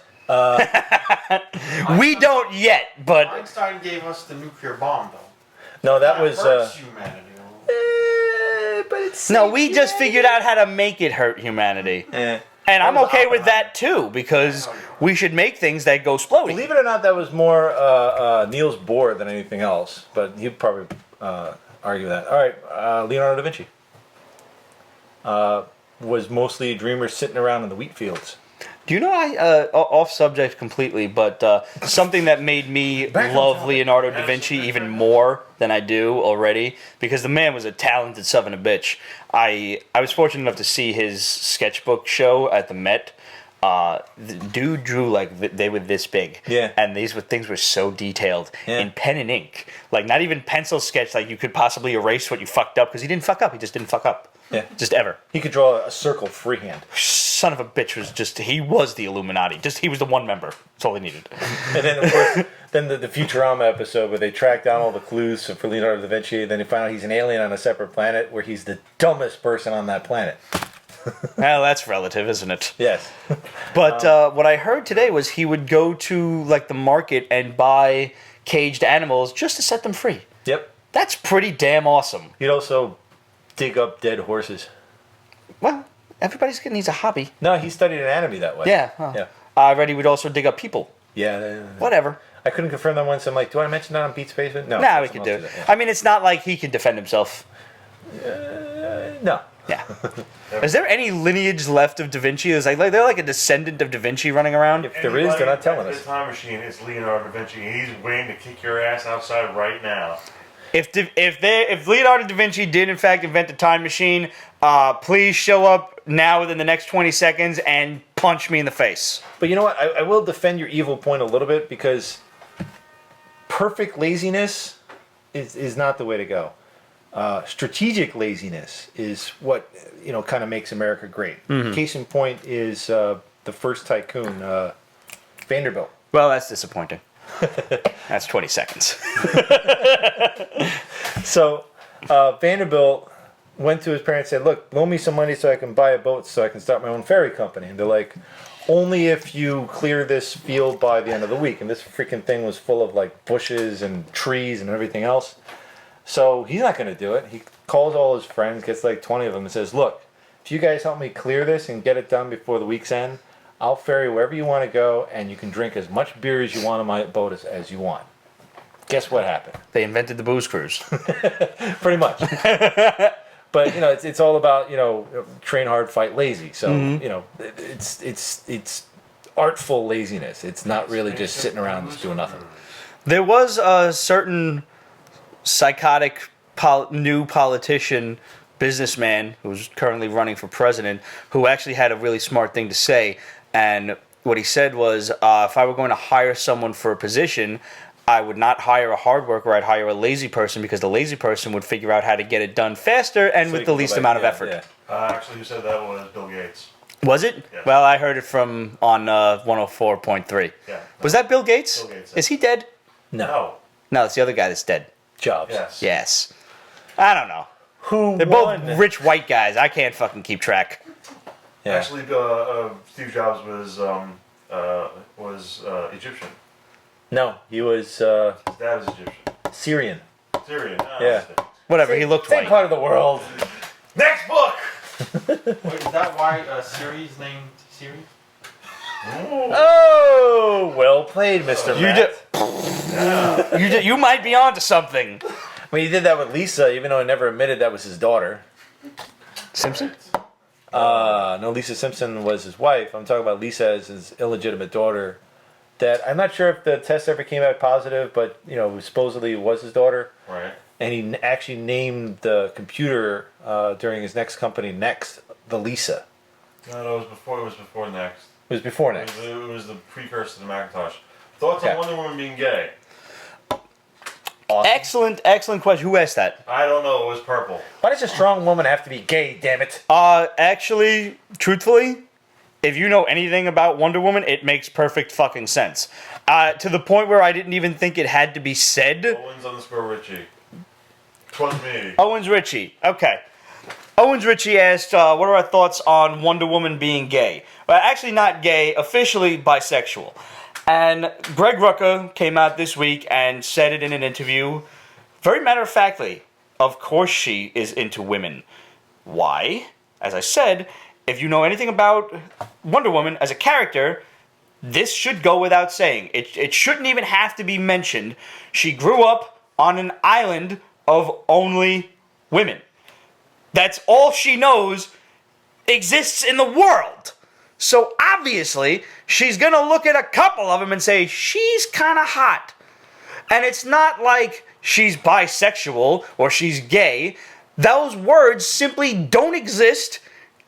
We don't yet, but... Einstein gave us the nuclear bomb, though. No, that was... hurts humanity. but it's... No, we just figured out how to make it hurt humanity. And I'm okay with that too, because we should make things that go sploding. Believe it or not, that was more Niels Bohr than anything else, but he'd probably argue that. All right, Leonardo da Vinci was mostly a dreamer sitting around in the wheat fields. Do you know, off subject completely, but something that made me love Leonardo da Vinci even more than I do already, because the man was a talented son of a bitch. I was fortunate enough to see his sketchbook show at the Met. The dude drew like they were this big, and things were so detailed in pen and ink, like not even pencil sketch. Like you could possibly erase what you fucked up, because he didn't fuck up. He just didn't fuck up. Yeah, just ever. He could draw a circle freehand. Son of a bitch he was the Illuminati. He was the one member. That's all they needed. And then of course, the Futurama episode where they track down all the clues for Leonardo da Vinci. Then they find out he's an alien on a separate planet where he's the dumbest person on that planet. Well, that's relative, isn't it? Yes. But what I heard today was he would go to like the market and buy caged animals just to set them free. Yep. That's pretty damn awesome. He'd also dig up dead horses. Well, everybody needs a hobby. No, he studied anatomy that way. Yeah. Yeah. I read he would also dig up people. Yeah. Whatever. I couldn't confirm that once. I'm like, do I mention that on Beats Basement? No. Nah, we could do it. I mean, it's not like he can defend himself. No. Yeah. Is there any lineage left of Da Vinci? Is like they're like a descendant of Da Vinci running around? If there is, they're not telling us. The time machine is Leonardo da Vinci. He's waiting to kick your ass outside right now. If Leonardo da Vinci did in fact invent the time machine, please show up now within the next 20 seconds and punch me in the face. But you know what? I will defend your evil point a little bit, because perfect laziness is not the way to go. Strategic laziness is what kind of makes America great. Mm-hmm. Case in point is the first tycoon, Vanderbilt. Well, that's disappointing. That's 20 seconds. So Vanderbilt went to his parents and said, look, loan me some money so I can buy a boat so I can start my own ferry company. And they're like, only if you clear this field by the end of the week. And this freaking thing was full of like bushes and trees and everything else. So he's not going to do it. He calls all his friends, gets like 20 of them, and says, look, if you guys help me clear this and get it done before the week's end, I'll ferry wherever you want to go, and you can drink as much beer as you want on my boat as you want. Guess what happened? They invented the booze cruise. Pretty much. But you know, it's all about, you know, train hard, fight lazy. So you know, it's artful laziness. It's not really just sitting around just doing nothing. There was a certain psychotic new politician, businessman who's currently running for president, who actually had a really smart thing to say. And what he said was, if I were going to hire someone for a position, I would not hire a hard worker, I'd hire a lazy person, because the lazy person would figure out how to get it done faster and with the least amount of effort. Yeah. Actually, who said that was Bill Gates. Was it? Yeah. Well, I heard it from on 104.3. Yeah. Was that Bill Gates? Bill Gates. Is he dead? No. No, it's the other guy that's dead. Jobs. Yes. Yes. I don't know. Who They're won? both rich white guys. I can't fucking keep track. Yeah. Actually, Steve Jobs was Egyptian. No, he was His dad was Egyptian. Syrian. Syrian. Yeah. Whatever, he looked Same white. part of the world. Next book. Wait, is that why Siri's named Siri? Oh, well played, Mr. You Matt. you might be onto something. I mean, he did that with Lisa, even though he never admitted that was his daughter. Simpson? No, Lisa Simpson was his wife. I'm talking about Lisa as his illegitimate daughter. That I'm not sure if the test ever came out positive, but you know, supposedly it was his daughter. Right. And he actually named the computer during his next company, Next, the Lisa. No, it was before. It was before Next. It was before Next. It was the precursor to the Macintosh. Thoughts Okay. on Wonder Woman being gay? Awesome. Excellent question. Who asked that? I don't know. It was purple. Why does a strong woman have to be gay, damn it? Actually, truthfully, if you know anything about Wonder Woman, it makes perfect fucking sense. To the point where I didn't even think it had to be said. Owens_Richie. 'Twas me. Owens Ritchie. Okay. Owens Ritchie asked, what are our thoughts on Wonder Woman being gay? Well, actually not gay, officially bisexual. And Greg Rucka came out this week and said it in an interview, very matter-of-factly, of course she is into women. Why? As I said, if you know anything about Wonder Woman as a character, this should go without saying. It shouldn't even have to be mentioned. She grew up on an island of only women. That's all she knows exists in the world. So obviously, she's going to look at a couple of them and say, she's kind of hot. And it's not like she's bisexual or she's gay. Those words simply don't exist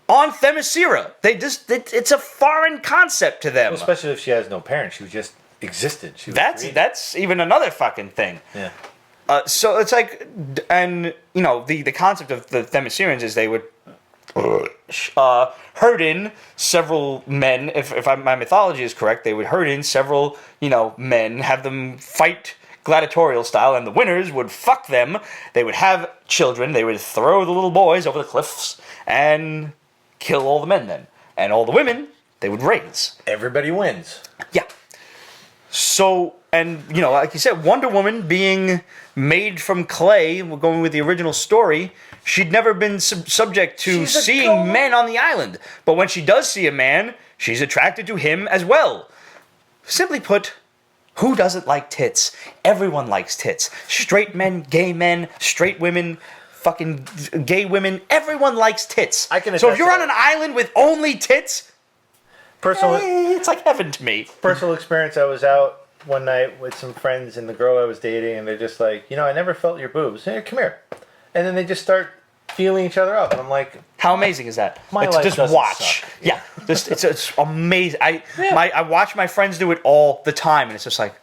on Themyscira. It's a foreign concept to them. Well, especially if she has no parents. She just existed. She was created. That's even another fucking thing. Yeah. So it's like, and you know, the concept of the Themyscirans is they would herd in several men. If my mythology is correct, they would herd in several, men, have them fight gladiatorial style, and the winners would fuck them. They would have children. They would throw the little boys over the cliffs and kill all the men then, and all the women they would raise. Everybody wins. Yeah. So, and, like you said, Wonder Woman being made from clay, we're going with the original story, she'd never been subject to seeing men on the island. But when she does see a man, she's attracted to him as well. Simply put, who doesn't like tits? Everyone likes tits. Straight men, gay men, straight women, fucking gay women, everyone likes tits. I can So if attest you're to on an island with only tits, it's like heaven to me. Personal experience, I was out one night with some friends and the girl I was dating, and they're just like, I never felt your boobs. Hey, come here. And then they just start feeling each other up, and I'm like, How amazing is that? My Like, life just doesn't watch. suck. Yeah, it's amazing. I watch my friends do it all the time, and it's just like,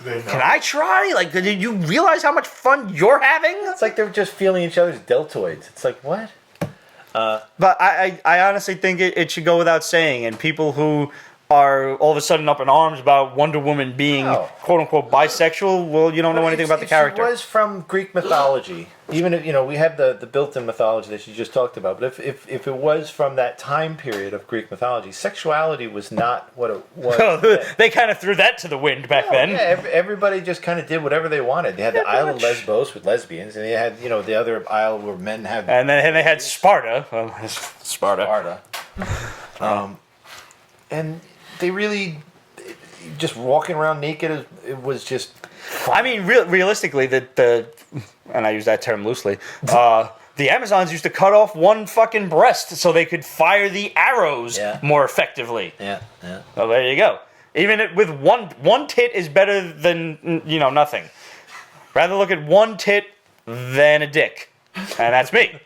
can I try? Like, did you realize how much fun you're having? it's like they're just feeling each other's deltoids. It's like, what? But I honestly think it should go without saying, and people who are all of a sudden up in arms about Wonder Woman being No. quote unquote bisexual, well, you don't know anything about the character. If she was from Greek mythology, even if we have the built-in mythology that you just talked about, but if it was from that time period of Greek mythology, sexuality was not what it was. They kind of threw that to the wind back then. Yeah, everybody just kind of did whatever they wanted. They had the Isle of Lesbos with lesbians, and they had the other isle where men have. And then they had Sparta. Sparta. And they really just walking around naked. It was just. I mean, realistically, and I use that term loosely. The Amazons used to cut off one fucking breast so they could fire the arrows more effectively. Yeah. Well, there you go. Even with one tit is better than nothing. Rather look at one tit than a dick, and that's me.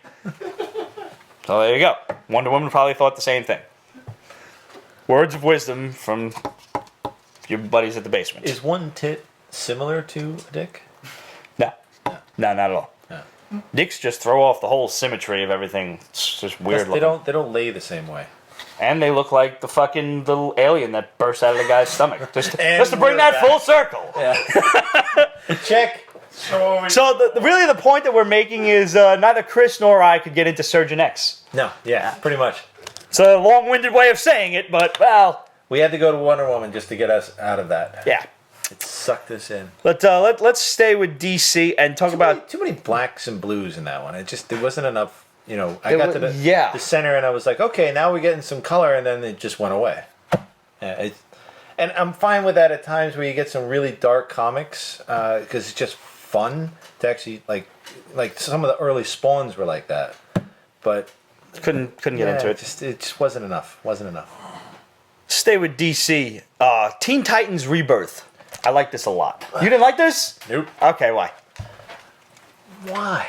So there you go. Wonder Woman probably thought the same thing. Words of wisdom from your buddies at the basement. Is one tit similar to a dick? No, not at all. No. Dicks just throw off the whole symmetry of everything. It's just weird looking. They don't lay the same way. And they look like the fucking little alien that bursts out of the guy's stomach. Just to bring we're that back. full circle. Yeah. Check. So really the point that we're making is neither Chris nor I could get into Surgeon X. No. Yeah. Pretty much. It's a long-winded way of saying it, but, well... We had to go to Wonder Woman just to get us out of that. Yeah. It sucked us in. Let's stay with DC and talk about... Too many blacks and blues in that one. There wasn't enough... I got to the center and I was like, okay, now we're getting some color, and then it just went away. Yeah, and I'm fine with that at times where you get some really dark comics because it's just fun to actually like some of the early Spawns were like that, but couldn't get into it. It just wasn't enough. Stay with DC. Teen Titans Rebirth. I like this a lot. You didn't like this? Nope. Okay, why? Why?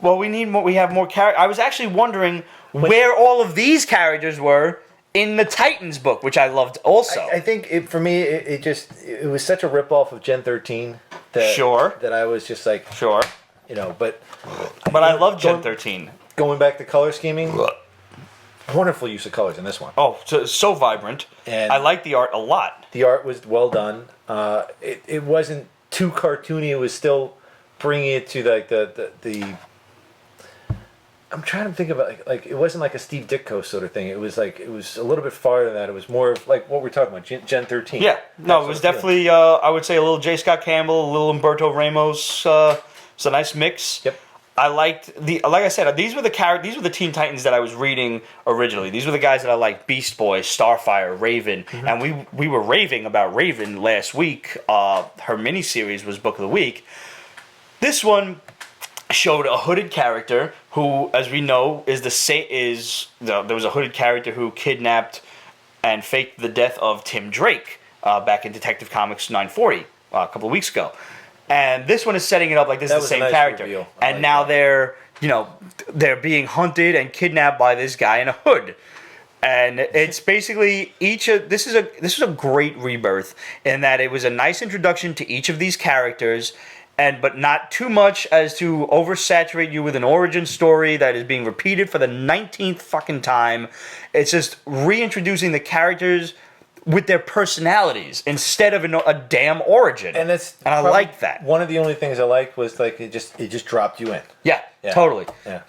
Well, we need more. We have more characters. I was actually wondering where all of these characters were in the Titans book, which I loved also. I think for me, it was such a ripoff of Gen 13 that I was just like, sure, but I love Gen 13. Going back to color scheming, wonderful use of colors in this one. Oh, so vibrant, and I like the art a lot. The art was well done. It wasn't too cartoony. It was still bringing it to like the I'm trying to think about like it wasn't like a Steve Ditko sort of thing. It was a little bit farther than that. It was more of like what we're talking about, Gen 13. Yeah, no, it was definitely I would say a little J. Scott Campbell, a little Umberto Ramos. It's a nice mix. Yep. I liked like I said, these were the Teen Titans that I was reading originally. These were the guys that I liked: Beast Boy, Starfire, Raven, and we were raving about Raven last week. Her miniseries was Book of the Week. This one showed a hooded character who, as we know, there was a hooded character who kidnapped and faked the death of Tim Drake back in Detective Comics 940 a couple of weeks ago. And this one is setting it up like this is the same character. Reveal. And now they're being hunted and kidnapped by this guy in a hood. And it's basically this is a great rebirth in that it was a nice introduction to each of these characters, but not too much as to oversaturate you with an origin story that is being repeated for the 19th fucking time. It's just reintroducing the characters with their personalities instead of a damn origin. And I like that. One of the only things I liked was like it just dropped you in. Yeah. Totally. Yeah.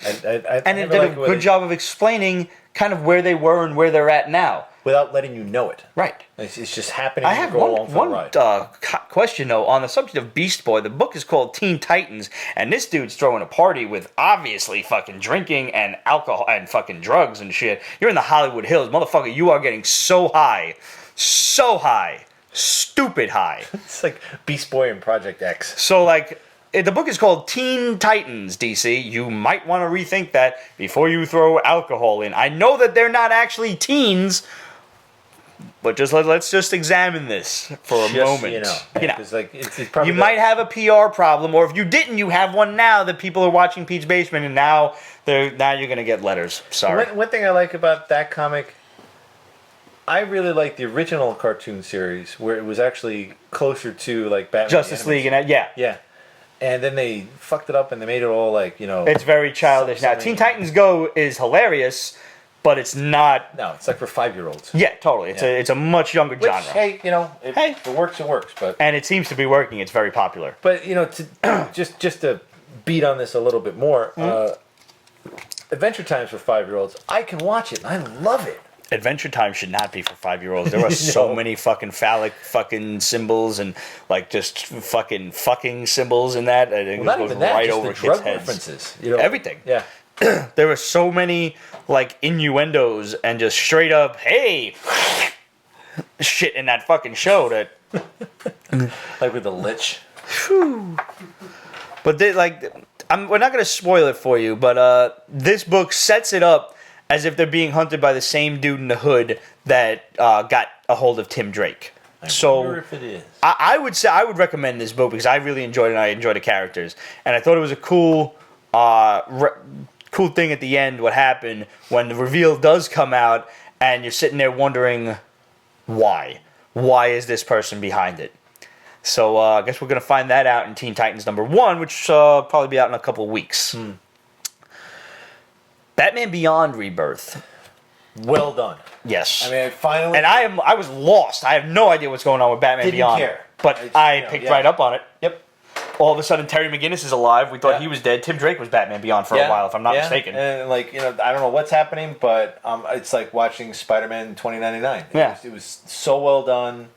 And it did a good job of explaining kind of where they were and where they're at now. Without letting you know it. Right. It's just happening. I have one question, though, on the subject of Beast Boy. The book is called Teen Titans, and this dude's throwing a party with obviously fucking drinking and alcohol and fucking drugs and shit. You're in the Hollywood Hills. Motherfucker, you are getting so high. So high. Stupid high. It's like Beast Boy and Project X. So, like... The book is called Teen Titans, DC. You might want to rethink that before you throw alcohol in. I know that they're not actually teens, but let's just examine this for a moment. You might have a PR problem, or if you didn't, you have one now that people are watching Pete's Basement, and now you're going to get letters. Sorry. One thing I like about that comic, I really like the original cartoon series where it was actually closer to like Batman Justice League, and yeah. And then they fucked it up and they made it all like, It's very childish now. Teen Titans Go is hilarious, but it's not. No, it's like for 5-year-olds. Yeah, totally. It's a much younger Which, genre. hey, if it works, it works. But and it seems to be working. It's very popular. But to just to beat on this a little bit more, Adventure Times for 5-year-olds, I can watch it. And I love it. Adventure Time should not be for 5-year-olds. There are so many fucking phallic fucking symbols and like just fucking symbols in that. And it Not goes even that, right just over the kids' drug heads. references. Everything. Yeah. There were so many like innuendos and just straight up, hey, shit in that fucking show that. Like with the Lich. But they we're not gonna spoil it for you, but this book sets it up as if they're being hunted by the same dude in the hood that got a hold of Tim Drake. I wonder if it is. I would say I would recommend this book because I really enjoyed it and I enjoyed the characters. And I thought it was a cool cool thing at the end, what happened when the reveal does come out and you're sitting there wondering why. Why is this person behind it? So I guess we're going to find that out in Teen Titans #1, which probably be out in a couple of weeks. Batman Beyond Rebirth. Well done. Yes. I mean, I finally... And I was lost. I have no idea what's going on with Batman Didn't Beyond. care. But I picked right up on it. Yep. All of a sudden, Terry McGinnis is alive. We thought he was dead. Tim Drake was Batman Beyond for a while, if I'm not mistaken. And I don't know what's happening, but it's like watching Spider-Man 2099. It was so well done.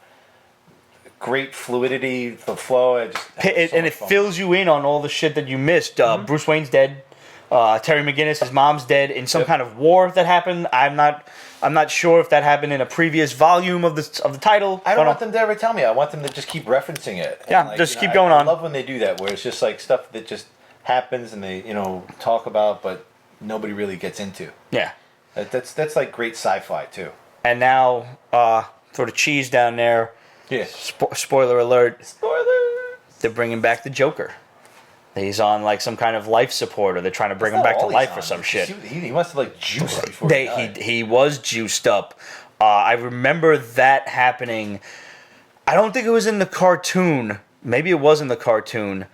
Great fluidity, the flow. It fills you in on all the shit that you missed. Bruce Wayne's dead. Terry McGinnis, his mom's dead in some kind of war that happened. I'm not sure if that happened in a previous volume of the title. I don't want them to ever tell me. I want them to just keep referencing it. Yeah, just keep going on. I love when they do that, where it's just like stuff that just happens and they talk about, but nobody really gets into. Yeah, that's like great sci-fi too. And now, for the cheese down there. Yeah. Spoiler alert. Spoiler. They're bringing back the Joker. He's on like some kind of life support, or they're trying to bring him back to life or some shit. He must have like juiced before he died. He was juiced up. I remember that happening. I don't think it was in the cartoon. Maybe it was in the cartoon.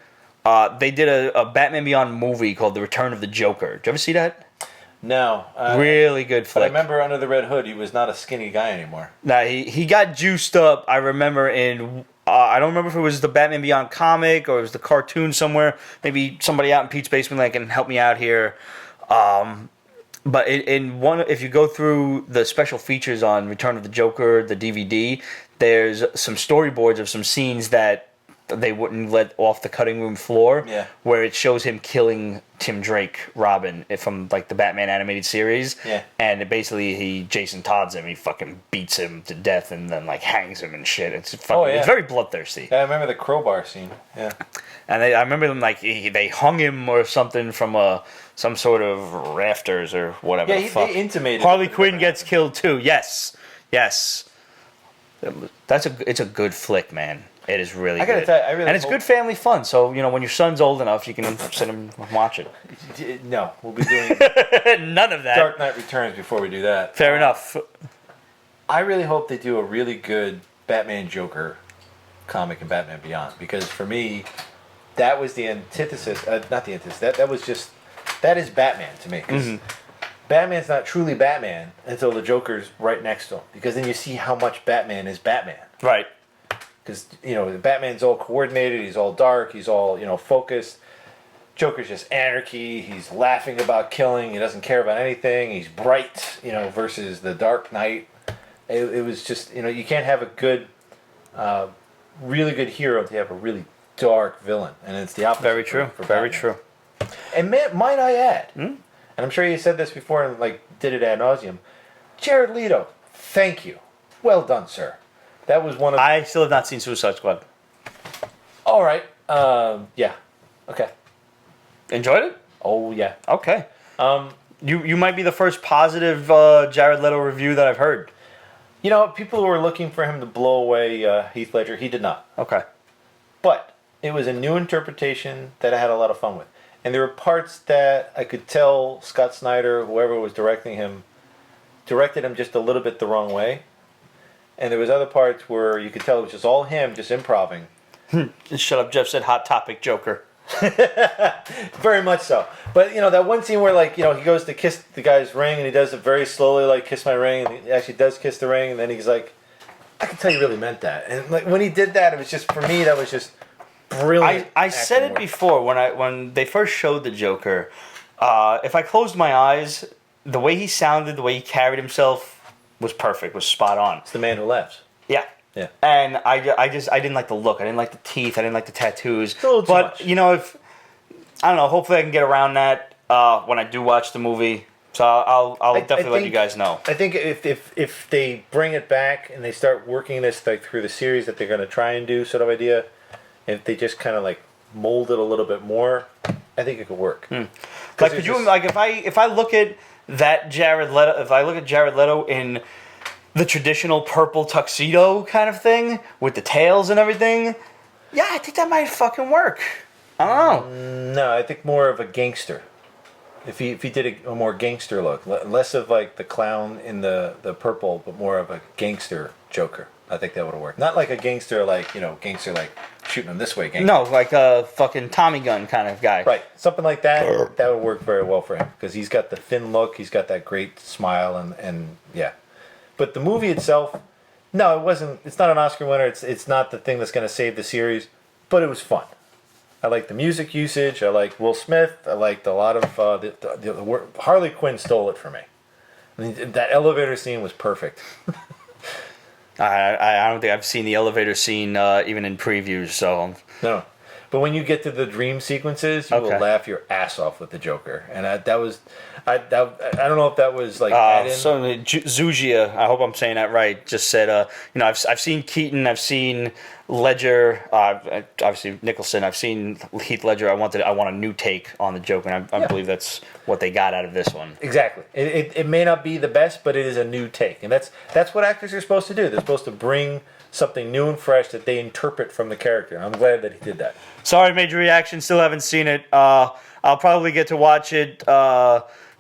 They did a Batman Beyond movie called The Return of the Joker. Did you ever see that? No. Really good flick. But I remember Under the Red Hood, he was not a skinny guy anymore. Nah, he got juiced up. I remember in... I don't remember if it was the Batman Beyond comic or it was the cartoon somewhere. Maybe somebody out in Pete's basement can help me out here. But in one, if you go through the special features on Return of the Joker, the DVD, there's some storyboards of some scenes that they wouldn't let off the cutting room floor. Yeah. Where it shows him killing Tim Drake, Robin, from like the Batman animated series. Yeah. And basically Jason Todd's him. He fucking beats him to death and then like hangs him and shit. It's fucking. It's very bloodthirsty. Yeah, I remember the crowbar scene. Yeah. And I remember them like they hung him or something from some sort of rafters or whatever. Yeah, they intimated. Harley Quinn gets killed too. Yes. It's a good flick, man. It is really good. Tell you, I really and it's good family fun. So when your son's old enough, you can sit him and watch it. No, we'll be doing none of that. Dark Knight Returns before we do that. Fair enough. I really hope they do a really good Batman Joker comic in Batman Beyond, because for me, that was the antithesis. Not the antithesis. That is Batman to me. 'Cause Batman's not truly Batman until the Joker's right next to him, because then you see how much Batman is Batman. Right. Because Batman's all coordinated. He's all dark. He's all focused. Joker's just anarchy. He's laughing about killing. He doesn't care about anything. He's bright. Versus the Dark Knight. It was just you can't have a good, really good hero to have a really dark villain, and it's the opposite. Very true. Very true. And might I add, and I'm sure you said this before and did it ad nauseum, Jared Leto, thank you, well done, sir. That was one of. I still have not seen Suicide Squad. All right. Yeah. Okay. Enjoyed it? Oh yeah. Okay. You might be the first positive Jared Leto review that I've heard. People were looking for him to blow away Heath Ledger. He did not. Okay. But it was a new interpretation that I had a lot of fun with. And there were parts that I could tell Scott Snyder, whoever was directed him just a little bit the wrong way. And there was other parts where you could tell it was just all him, just improvising. Shut up, Jeff said Hot Topic Joker. Very much so. But you know that one scene where like he goes to kiss the guy's ring and he does it very slowly, like kiss my ring, and he actually does kiss the ring, and then he's like, I can tell you really meant that. And like when he did that, it was just for me that was just brilliant. I said it before when they first showed the Joker. If I closed my eyes, the way he sounded, the way he carried himself was perfect, was spot on. It's the man who laughs. Yeah. Yeah. And I didn't like the look. I didn't like the teeth. I didn't like the tattoos. A little too but much. if I don't know, hopefully I can get around that when I do watch the movie. So I'll definitely let you guys know. I think if they bring it back and they start working this like through the series that they're going to try and do sort of idea, if they just kind of like mold it a little bit more, I think it could work. Like, could you like if I look at that Jared Leto, if I look at Jared Leto in the traditional purple tuxedo kind of thing with the tails and everything, yeah, I think that might fucking work. I don't know. No, I think more of a gangster. If he did a more gangster look, less of like the clown in the purple, but more of a gangster Joker. I think that would have worked. Not like a gangster gangster like shooting him this way. Gangster. No, like a fucking Tommy gun kind of guy. Right, something like that. That would work very well for him because he's got the thin look, he's got that great smile, and yeah. But the movie itself, no, it wasn't. It's not an Oscar winner. It's not the thing that's going to save the series, but it was fun. I liked the music usage. I liked Will Smith. I liked a lot of the Harley Quinn stole it for me. I mean, that elevator scene was perfect. I don't think I've seen the elevator scene even in previews. So No, but when you get to the dream sequences, you will laugh your ass off with the Joker, and I don't know if that was like so Zuzia, I hope I'm saying that right, just said I've seen Keaton, I've seen Ledger, obviously Nicholson, I've seen Heath Ledger. I want a new take on the Joker, and I believe that's what they got out of this one. Exactly. It may not be the best, but it is a new take, and that's what actors are supposed to do. They're supposed to bring something new and fresh that they interpret from the character. And I'm glad that he did that. Sorry, Major Reaction, still haven't seen it. I'll probably get to watch it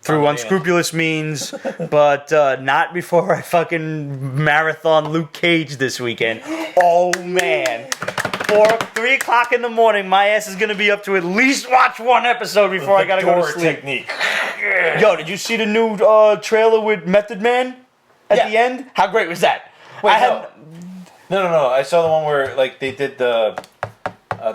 through unscrupulous means, but not before I fucking marathon Luke Cage this weekend. Oh, man. 3 o'clock in the morning, my ass is going to be up to at least watch one episode before I got to go to sleep. Technique. Yo, did you see the new trailer with Method Man at the end? How great was that? Wait, No. I saw the one where like they did the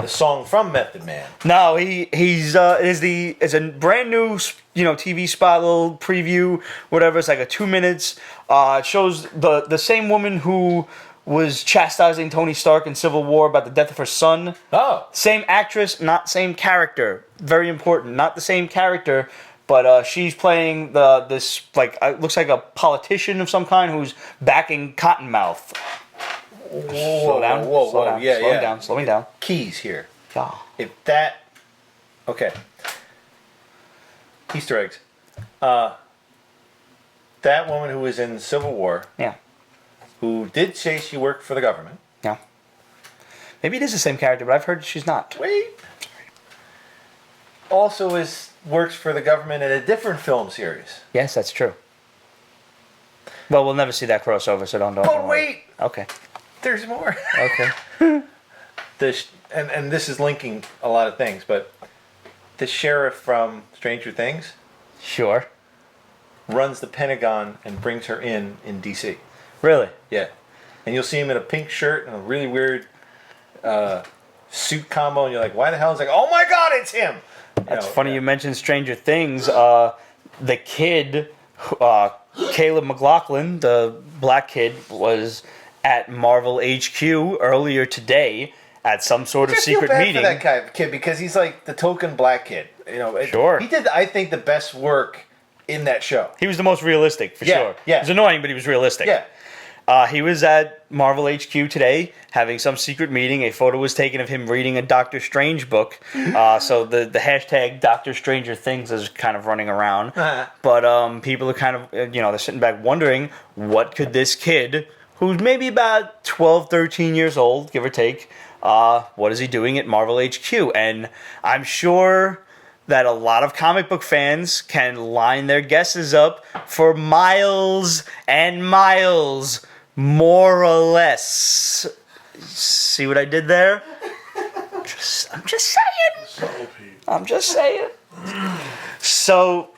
song from Method Man. No, it's a brand new TV spot, little preview, whatever. It's like a 2 minutes. It shows the same woman who was chastising Tony Stark in Civil War about the death of her son. Oh, same actress, not same character. Very important, not the same character. But she's playing this looks like a politician of some kind who's backing Cottonmouth. Slow down. Slow me down. Keys here. Yeah. Okay. Easter eggs. That woman who was in Civil War. Yeah. Who did say she worked for the government. Yeah. Maybe it is the same character, but I've heard she's not. Wait. Also works for the government in a different film series. Yes, that's true. Well, we'll never see that crossover, so don't. But wait. Okay. There's more. Okay. And this is linking a lot of things, but the sheriff from Stranger Things. Sure. Runs the Pentagon and brings her in D.C. Really? Yeah. And you'll see him in a pink shirt and a really weird suit combo, and you're like, why the hell? It's like, oh my God, it's him! That's funny you mentioned Stranger Things. The kid, Caleb McLaughlin, the black kid, was at Marvel HQ earlier today at some sort of secret meeting. I feel bad for that kid because he's like the token black kid. Sure. He did, I think, the best work in that show. He was the most realistic, for sure. Yeah. It was annoying, but he was realistic. Yeah. He was at Marvel HQ today having some secret meeting. A photo was taken of him reading a Doctor Strange book. So the hashtag Doctor Stranger Things is kind of running around. But people are kind of, they're sitting back wondering, what could this kid, who's maybe about 12, 13 years old, give or take, what is he doing at Marvel HQ? And I'm sure that a lot of comic book fans can line their guesses up for miles and miles, more or less. See what I did there? I'm just saying. Subtle Pete. I'm just saying. So,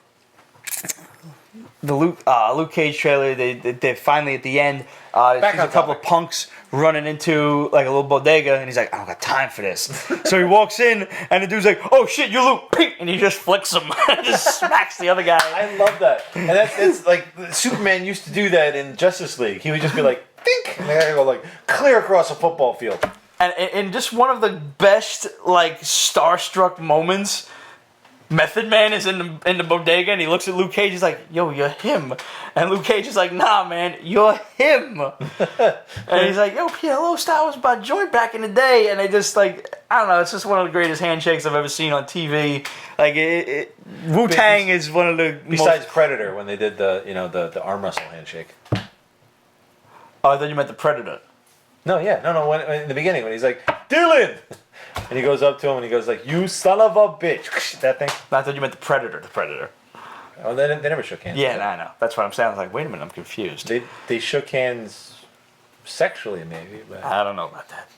the Luke Cage trailer, they finally at the end, sees a couple of punks running into like a little bodega, and he's like, I don't got time for this. So he walks in, and the dude's like, oh shit, you're Luke, and he just flicks him and just smacks the other guy. I love that. And it's like Superman used to do that in Justice League. He would just be like, think, and the guy would go like clear across a football field. And just one of the best like starstruck moments. Method Man is in the bodega and he looks at Luke Cage. He's like, "Yo, you're him," and Luke Cage is like, "Nah, man, you're him." And he's like, "Yo, PLO style was my joint back in the day," and they just like, I don't know. It's just one of the greatest handshakes I've ever seen on TV. Like Wu-Tang is one of the besides Predator when they did the arm wrestle handshake. Oh, I thought you meant the Predator. No, when, in the beginning when he's like, Dylan! And he goes up to him and he goes like, you son of a bitch. That thing? I thought you meant the Predator. The Predator. Oh, they never shook hands. Yeah, I know. That's what I'm saying. I was like, wait a minute, I'm confused. They shook hands sexually, maybe. But I don't know about that.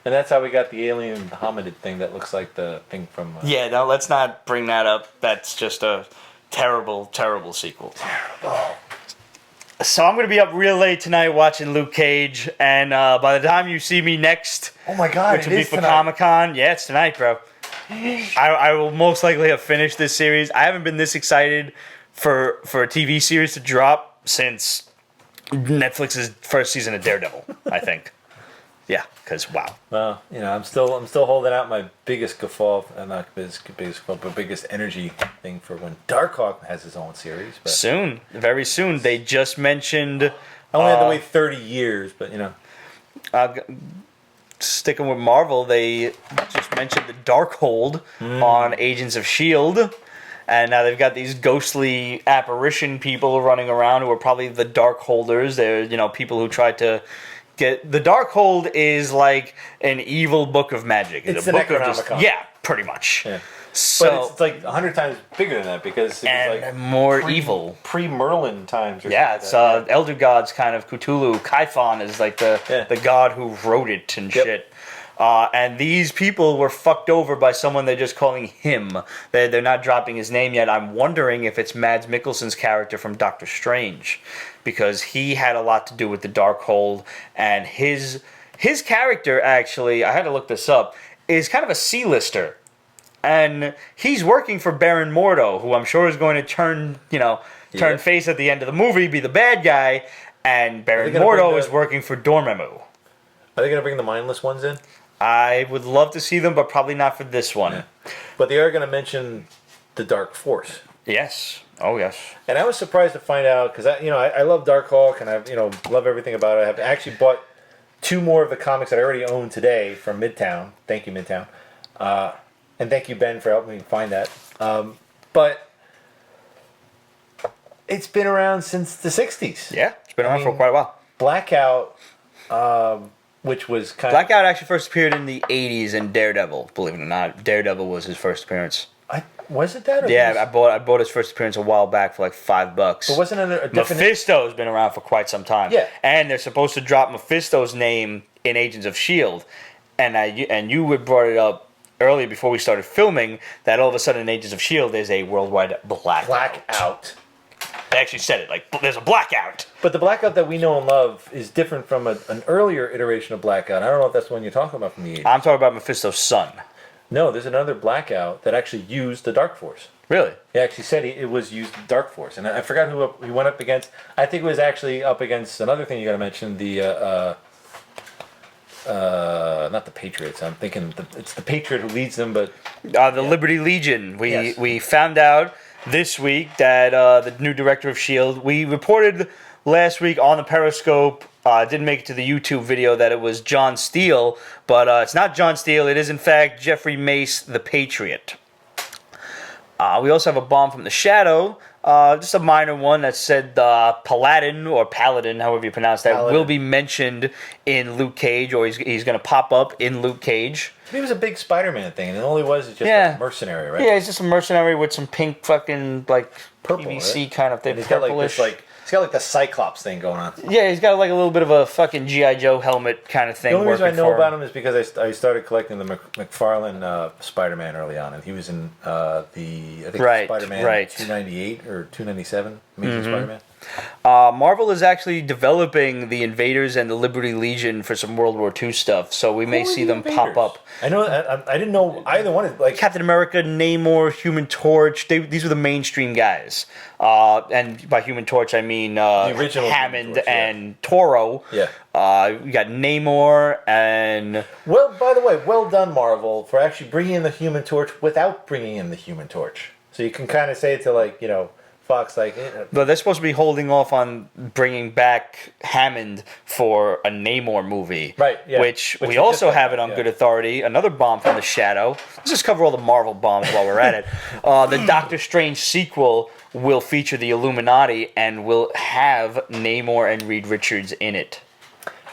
And that's how we got the alien hominid thing that looks like the thing from... Yeah, no, let's not bring that up. That's just a terrible, terrible sequel. Terrible. So I'm going to be up real late tonight watching Luke Cage, and by the time you see me next, oh my god, which will be for Comic-Con, yeah, it's tonight, bro. I will most likely have finished this series. I haven't been this excited for a TV series to drop since Netflix's first season of Daredevil, I think. Yeah, because wow. Well, I'm still holding out my biggest guffaw, not biggest guffaw, but biggest energy thing for when Darkhawk has his own series. But soon, very soon. They just mentioned. I only had to wait 30 years, but sticking with Marvel, they just mentioned the Darkhold on Agents of S.H.I.E.L.D. And now they've got these ghostly apparition people running around who are probably the Darkholders. They're people who tried to. The Darkhold is like an evil book of magic. It's a an book of Necronomicon. yeah, pretty much. Yeah. So, but it's like 100 times bigger than that because it was like more evil. Pre-Merlin times. Or yeah, it's Elder Gods kind of Cthulhu. Kaifon is like the god who wrote it and shit. And these people were fucked over by someone they're just calling him. They're not dropping his name yet. I'm wondering if it's Mads Mikkelsen's character from Doctor Strange, because he had a lot to do with the Darkhold, and his character actually, I had to look this up, is kind of a C-lister. And he's working for Baron Mordo, who I'm sure is going to turn face at the end of the movie, be the bad guy, and Baron Mordo is working for Dormammu. Are they going to bring the mindless ones in? I would love to see them, but probably not for this one. Yeah. But they are going to mention the Dark Force. Yes. Oh, yes. And I was surprised to find out, because I love Darkhawk, and I love everything about it. I have actually bought 2 more of the comics that I already own today from Midtown. Thank you, Midtown. And thank you, Ben, for helping me find that. But it's been around since the 60s. Yeah, it's been around for quite a while. Blackout, which was kind Blackout actually first appeared in the 80s in Daredevil, believe it or not. Daredevil was his first appearance. Was it that? Or yeah, I bought his first appearance a while back for like $5. But wasn't it a different... Mephisto's been around for quite some time. Yeah. And they're supposed to drop Mephisto's name in Agents of S.H.I.E.L.D. And you had brought it up earlier before we started filming that all of a sudden in Agents of S.H.I.E.L.D. there's a worldwide blackout. They actually said it, like, there's a blackout. But the blackout that we know and love is different from an earlier iteration of blackout. I don't know if that's the one you're talking about from the 80s. I'm talking about Mephisto's son. No, there's another blackout that actually used the Dark Force. Really? He actually said it was used the Dark Force. And I forgot who he went up against. I think it was actually up against another thing you got to mention, the... not the Patriots. I'm thinking it's the Patriot who leads them, but... The Liberty Legion. We found out this week that the new director of S.H.I.E.L.D. We reported last week on the Periscope, didn't make it to the YouTube video, that it was John Steele, but it's not John Steele. It is in fact Jeffrey Mace, the Patriot. We also have a bomb from the Shadow, just a minor one that said Paladan, or Paladan, however you pronounce that, will be mentioned in Luke Cage, or he's going to pop up in Luke Cage. He was a big Spider-Man thing, and all he was just a mercenary, right? Yeah, he's just a mercenary with some pink fucking, like, purple, PVC right? kind of thing. And he's got like this, like, He's got like the Cyclops thing going on. Yeah, he's got like a little bit of a fucking G.I. Joe helmet kind of thing. The only reason I know for about him is because I started collecting the McFarlane Spider-Man early on, and he was in Spider-Man 298 or 297, Amazing Spider-Man. Marvel is actually developing the Invaders and the Liberty Legion for some World War II stuff, so we may see them pop up. I know. I didn't know either one. Like Captain America, Namor, Human Torch. These were the mainstream guys. And by Human Torch, I mean the original Hammond Torch, and Toro. Yeah. We got Namor and... Well, by the way, well done, Marvel, for actually bringing in the Human Torch without bringing in the Human Torch. So you can kind of say it to, like, Fox, like... But they're supposed to be holding off on bringing back Hammond for a Namor movie. Right, yeah. Which we also have it on good authority. Another bomb from the Shadow. Let's just cover all the Marvel bombs while we're at it. The Doctor Strange sequel will feature the Illuminati and will have Namor and Reed Richards in it.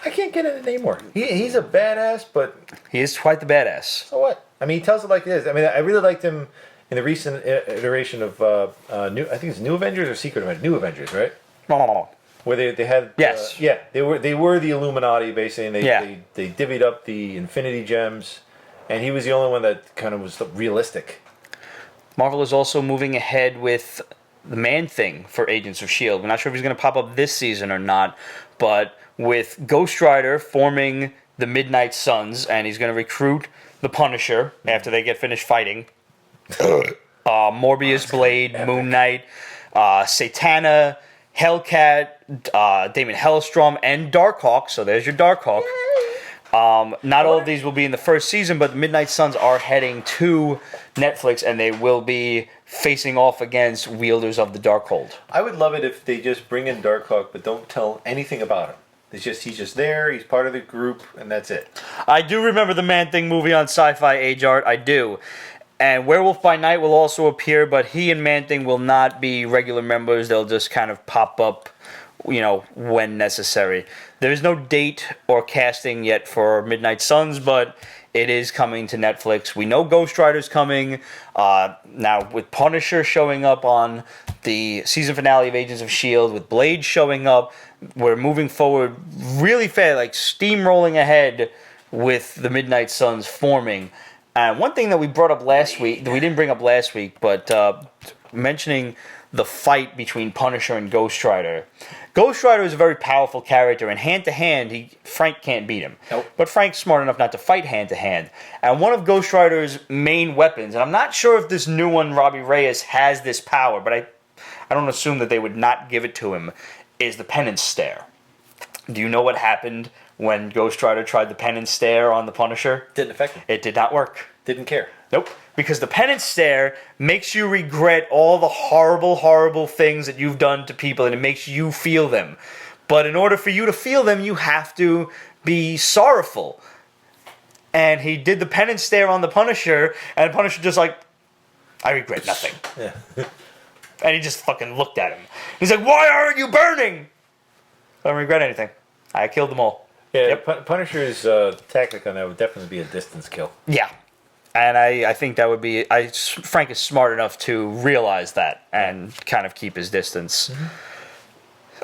I can't get into Namor. He's a badass, but... He is quite the badass. So what? I mean, he tells it like it is. I mean, I really liked him... In the recent iteration of I think it's New Avengers or Secret Avengers. New Avengers, right? Where they had yes, they were the Illuminati basically, and they divvied up the Infinity Gems, and he was the only one that kind of was realistic. Marvel is also moving ahead with the Man-Thing for Agents of S.H.I.E.L.D. We're not sure if he's going to pop up this season or not, but with Ghostrider forming the Midnight Suns, and he's going to recruit the Punisher after they get finished fighting. Morbius, Blade, Moon Knight, Satana, Hellcat, Damon Hellstrom, and Darkhawk. So there's your Darkhawk. Not all of these will be in the first season, but the Midnight Suns are heading to Netflix, and they will be facing off against wielders of the Darkhold. I would love it if they just bring in Darkhawk, but don't tell anything about him. He's just there. He's part of the group, and that's it. I do remember the Man-Thing movie on Sci-Fi Age Art. I do. And Werewolf by Night will also appear, but he and Man-Thing will not be regular members. They'll just kind of pop up, when necessary. There is no date or casting yet for Midnight Suns, but it is coming to Netflix. We know Ghostrider's coming. Now, with Punisher showing up on the season finale of Agents of S.H.I.E.L.D., with Blade showing up, we're moving forward really fast, like steamrolling ahead with the Midnight Suns forming. One thing that we brought up last week, that we didn't bring up last week, but mentioning the fight between Punisher and Ghostrider. Ghostrider is a very powerful character, and hand-to-hand, Frank can't beat him. Nope. But Frank's smart enough not to fight hand-to-hand. And one of Ghostrider's main weapons, and I'm not sure if this new one, Robbie Reyes, has this power, but I don't assume that they would not give it to him, is the penance stare. Do you know what happened when Ghostrider tried the penance stare on the Punisher? Didn't affect him. It did not work. Didn't care. Nope. Because the penance stare makes you regret all the horrible, horrible things that you've done to people, and it makes you feel them. But in order for you to feel them, you have to be sorrowful. And he did the penance stare on the Punisher, and the Punisher just like, I regret nothing. Yeah. And he just fucking looked at him. He's like, why aren't you burning? I don't regret anything. I killed them all. Yeah, Yep. Punisher's tactic on that would definitely be a distance kill. Yeah. And I think that would be... Frank is smart enough to realize that and kind of keep his distance.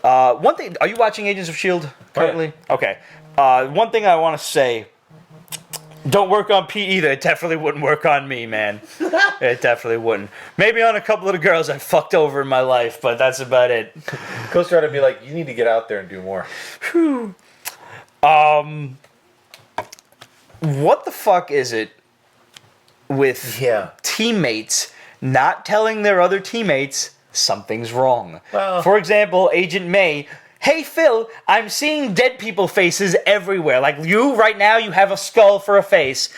Mm-hmm. One thing... Are you watching Agents of S.H.I.E.L.D. currently? Oh, yeah. Okay. One thing I want to say... Don't work on Pete either. It definitely wouldn't work on me, man. It definitely wouldn't. Maybe on a couple of the girls I fucked over in my life, but that's about it. Ghostrider would be like, you need to get out there and do more. Whew. What the fuck is it with teammates not telling their other teammates something's wrong? Well, for example, Agent May, hey Phil, I'm seeing dead people faces everywhere. Like you, right now, you have a skull for a face.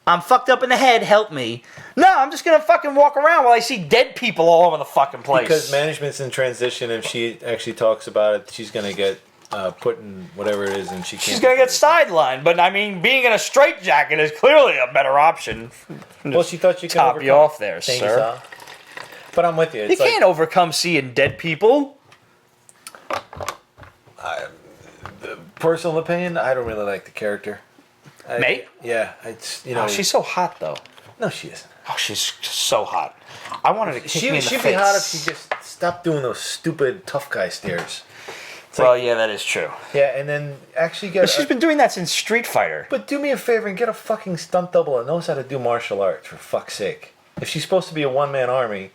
I'm fucked up in the head, help me. No, I'm just gonna fucking walk around while I see dead people all over the fucking place. Because management's in transition, if she actually talks about it, she's gonna get put in whatever it is, and she's gonna get sidelined. But I mean, being in a straitjacket is clearly a better option. Well, she thought you could top you off there, sir. But I'm with you. You can't overcome seeing dead people. Personal opinion, I don't really like the character. May? Yeah, it's Oh, she's so hot though. No, she isn't. Oh, she's so hot. I wanted to kick me in the face. She'd be hot if she just stop doing those stupid tough guy stares. Well, yeah, that is true. Yeah, and then actually get. But she's been doing that since Street Fighter. But do me a favor and get a fucking stunt double that knows how to do martial arts, for fuck's sake. If she's supposed to be a one-man army,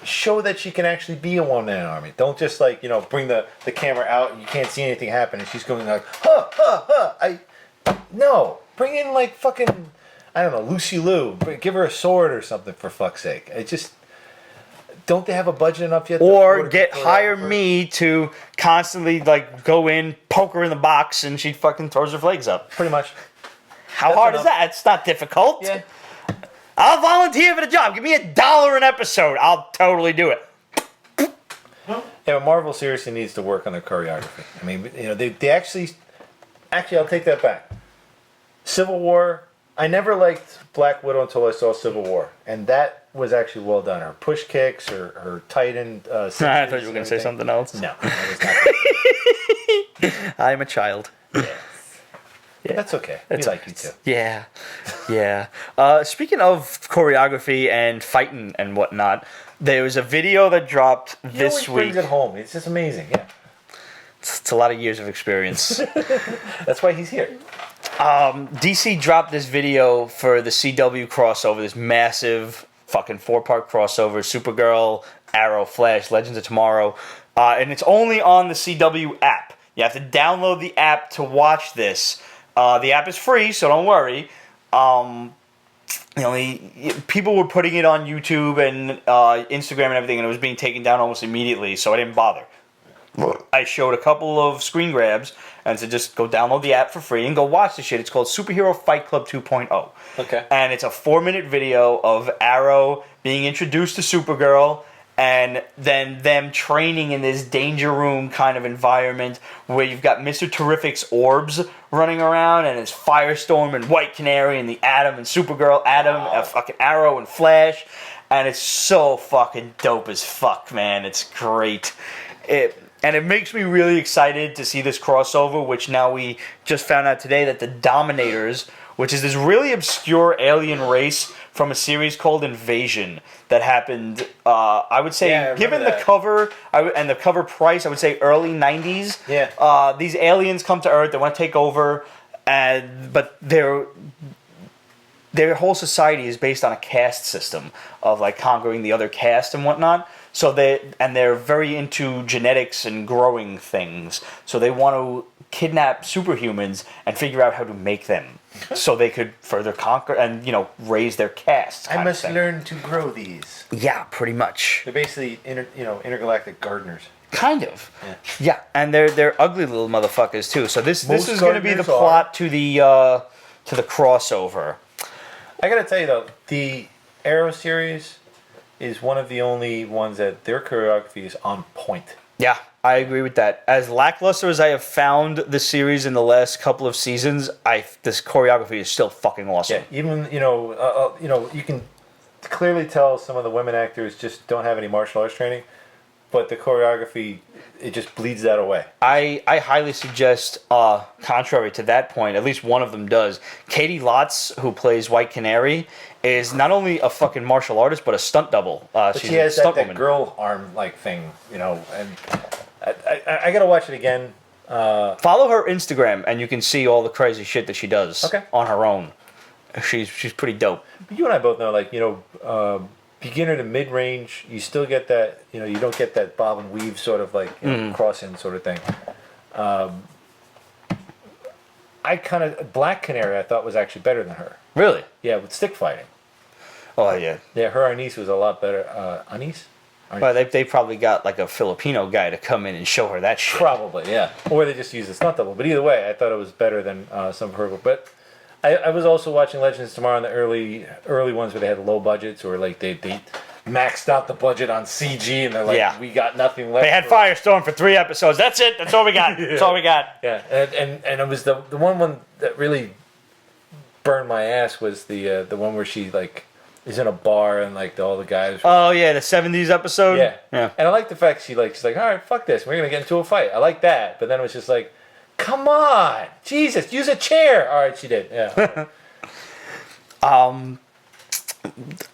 show that she can actually be a one-man army. Don't just, like, bring the camera out and you can't see anything happen and she's going like, No. Bring in, like, fucking, I don't know, Lucy Liu. Give her a sword or something, for fuck's sake. It just... Don't they have a budget enough yet? Or hire me to constantly, like, go in, poke her in the box, and she fucking throws her legs up. Pretty much. How hard is that? It's not difficult. Yeah. I'll volunteer for the job. Give me $1 an episode. I'll totally do it. Yeah, but Marvel seriously needs to work on their choreography. I mean, they actually, I'll take that back. Civil War, I never liked Black Widow until I saw Civil War, and that was actually well done. Her push kicks, her Titan. I thought you were going to say something else. No, that was not. I'm a child. Yes. Yeah, that's okay. We like you too. Yeah, yeah. Speaking of choreography and fighting and whatnot, there was a video that dropped this week. Brings it home. It's just amazing. Yeah. It's a lot of years of experience. That's why he's here. DC dropped this video for the CW crossover, this massive fucking 4-part crossover, Supergirl, Arrow, Flash, Legends of Tomorrow, and it's only on the CW app. You have to download the app to watch this. The app is free, so don't worry. People were putting it on YouTube and Instagram and everything, and it was being taken down almost immediately, so I didn't bother. I showed a couple of screen grabs and said just go download the app for free and go watch the shit. It's called Superhero Fight Club 2.0. Okay. And it's a 4-minute video of Arrow being introduced to Supergirl and then them training in this danger room kind of environment where you've got Mr. Terrific's orbs running around and it's Firestorm and White Canary and the Atom and Supergirl, fucking Arrow and Flash. And it's so fucking dope as fuck, man. It's great. And it makes me really excited to see this crossover, which now we just found out today that the Dominators, which is this really obscure alien race from a series called Invasion that happened, I would say, given the cover and the cover price, I would say early 90s. Yeah. These aliens come to Earth, they want to take over, but their whole society is based on a caste system of like conquering the other caste and whatnot. So they're very into genetics and growing things. So they want to kidnap superhumans and figure out how to make them, so they could further conquer and raise their caste. I must learn to grow these. Yeah, pretty much. They're basically intergalactic gardeners. Kind of. Yeah, and they're ugly little motherfuckers too. So this is going to be the plot to the crossover. I gotta tell you though, the Arrow series is one of the only ones that their choreography is on point. Yeah, I agree with that. As lackluster as I have found the series in the last couple of seasons, this choreography is still fucking awesome. Yeah, even you can clearly tell some of the women actors just don't have any martial arts training, but the choreography, it just bleeds that away. I highly suggest, contrary to that point, at least one of them does. Katie Lotz, who plays White Canary, is not only a fucking martial artist, but a stunt double. But she's she has a stunt that woman. girl arm like thing, and I gotta watch it again. Follow her Instagram, and you can see all the crazy shit that she does on her own. She's pretty dope. But you and I both know, beginner to mid range, you still get that. You don't get that bob and weave sort of like cross-in sort of thing. Black Canary I thought was actually better than her. Really? Yeah, with stick fighting. Oh yeah. Yeah, her Anise was a lot better. Anise? Well, they probably got like a Filipino guy to come in and show her that shit. Probably, yeah. Or they just use a stunt double. But either way, I thought it was better than some of her. But I was also watching Legends Tomorrow in the early ones where they had low budgets, or like they maxed out the budget on CG and they're like, we got nothing left. They had Firestorm for 3 episodes. That's it. That's all we got. That's all we got. Yeah, and it was the one that really burned my ass was the one where she like is in a bar and like all the guys. Oh yeah, the 70s episode. Yeah. And I like the fact she's like, all right, fuck this, we're gonna get into a fight. I like that, but then it was just like, come on, Jesus, use a chair. All right, she did. Yeah.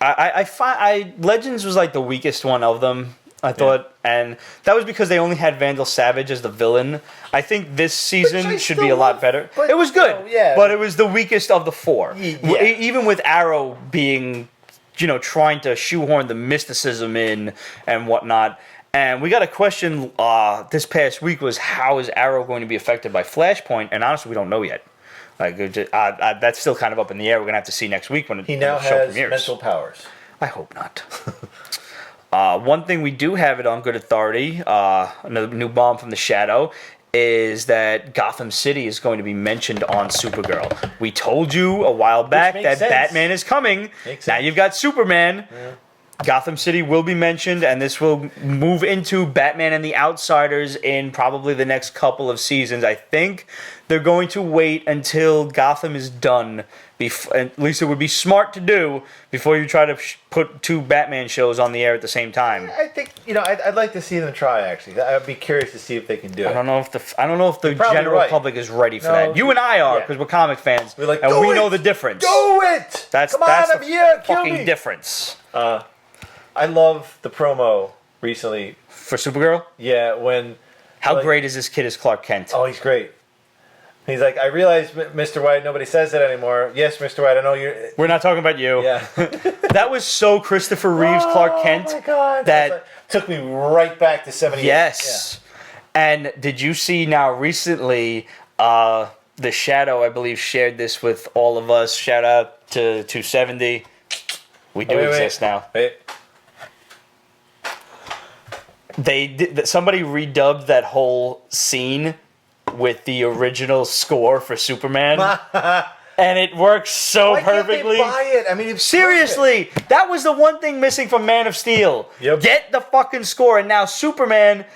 I find Legends was like the weakest one of them. I thought, and that was because they only had Vandal Savage as the villain. I think this season should be a lot better. It was good, but it was the weakest of the four. Yeah. Even with Arrow being, trying to shoehorn the mysticism in and whatnot. And we got a question this past week was, how is Arrow going to be affected by Flashpoint? And honestly, we don't know yet. That's still kind of up in the air. We're going to have to see next week when he the now show has premieres. mental powers. I hope not. One thing we do have it on good authority, another new bomb from the Shadow, is that Gotham City is going to be mentioned on Supergirl. We told you a while back that Batman is coming. Now you've got Superman. Yeah. Gotham City will be mentioned, and this will move into Batman and the Outsiders in probably the next couple of seasons. I think they're going to wait until Gotham is done. At least it would be smart to do before you try to put two Batman shows on the air at the same time. I think I'd like to see them try. Actually, I'd be curious to see if they can do it. I don't know if the general public is ready for that. You and I are, because we're comic fans, and we know the difference. Do it! That's I'm here. The fucking difference. I love the promo recently for Supergirl. Yeah, when how great is this kid as Clark Kent? Oh, he's great. He's like, I realize, Mr. White, nobody says that anymore. Yes, Mr. White, I know you're... We're not talking about you. Yeah. That was so Christopher Reeves Clark Kent. Oh, my God. That took me right back to 78. Yes. Yeah. And did you see now recently, the Shadow, I believe, shared this with all of us. Shout out to 270. We do exist now. Wait. Somebody redubbed that whole scene with the original score for Superman, and it works so perfectly. Why can't they buy it? I mean, seriously, that was the one thing missing from Man of Steel. Yep. Get the fucking score, and now Superman,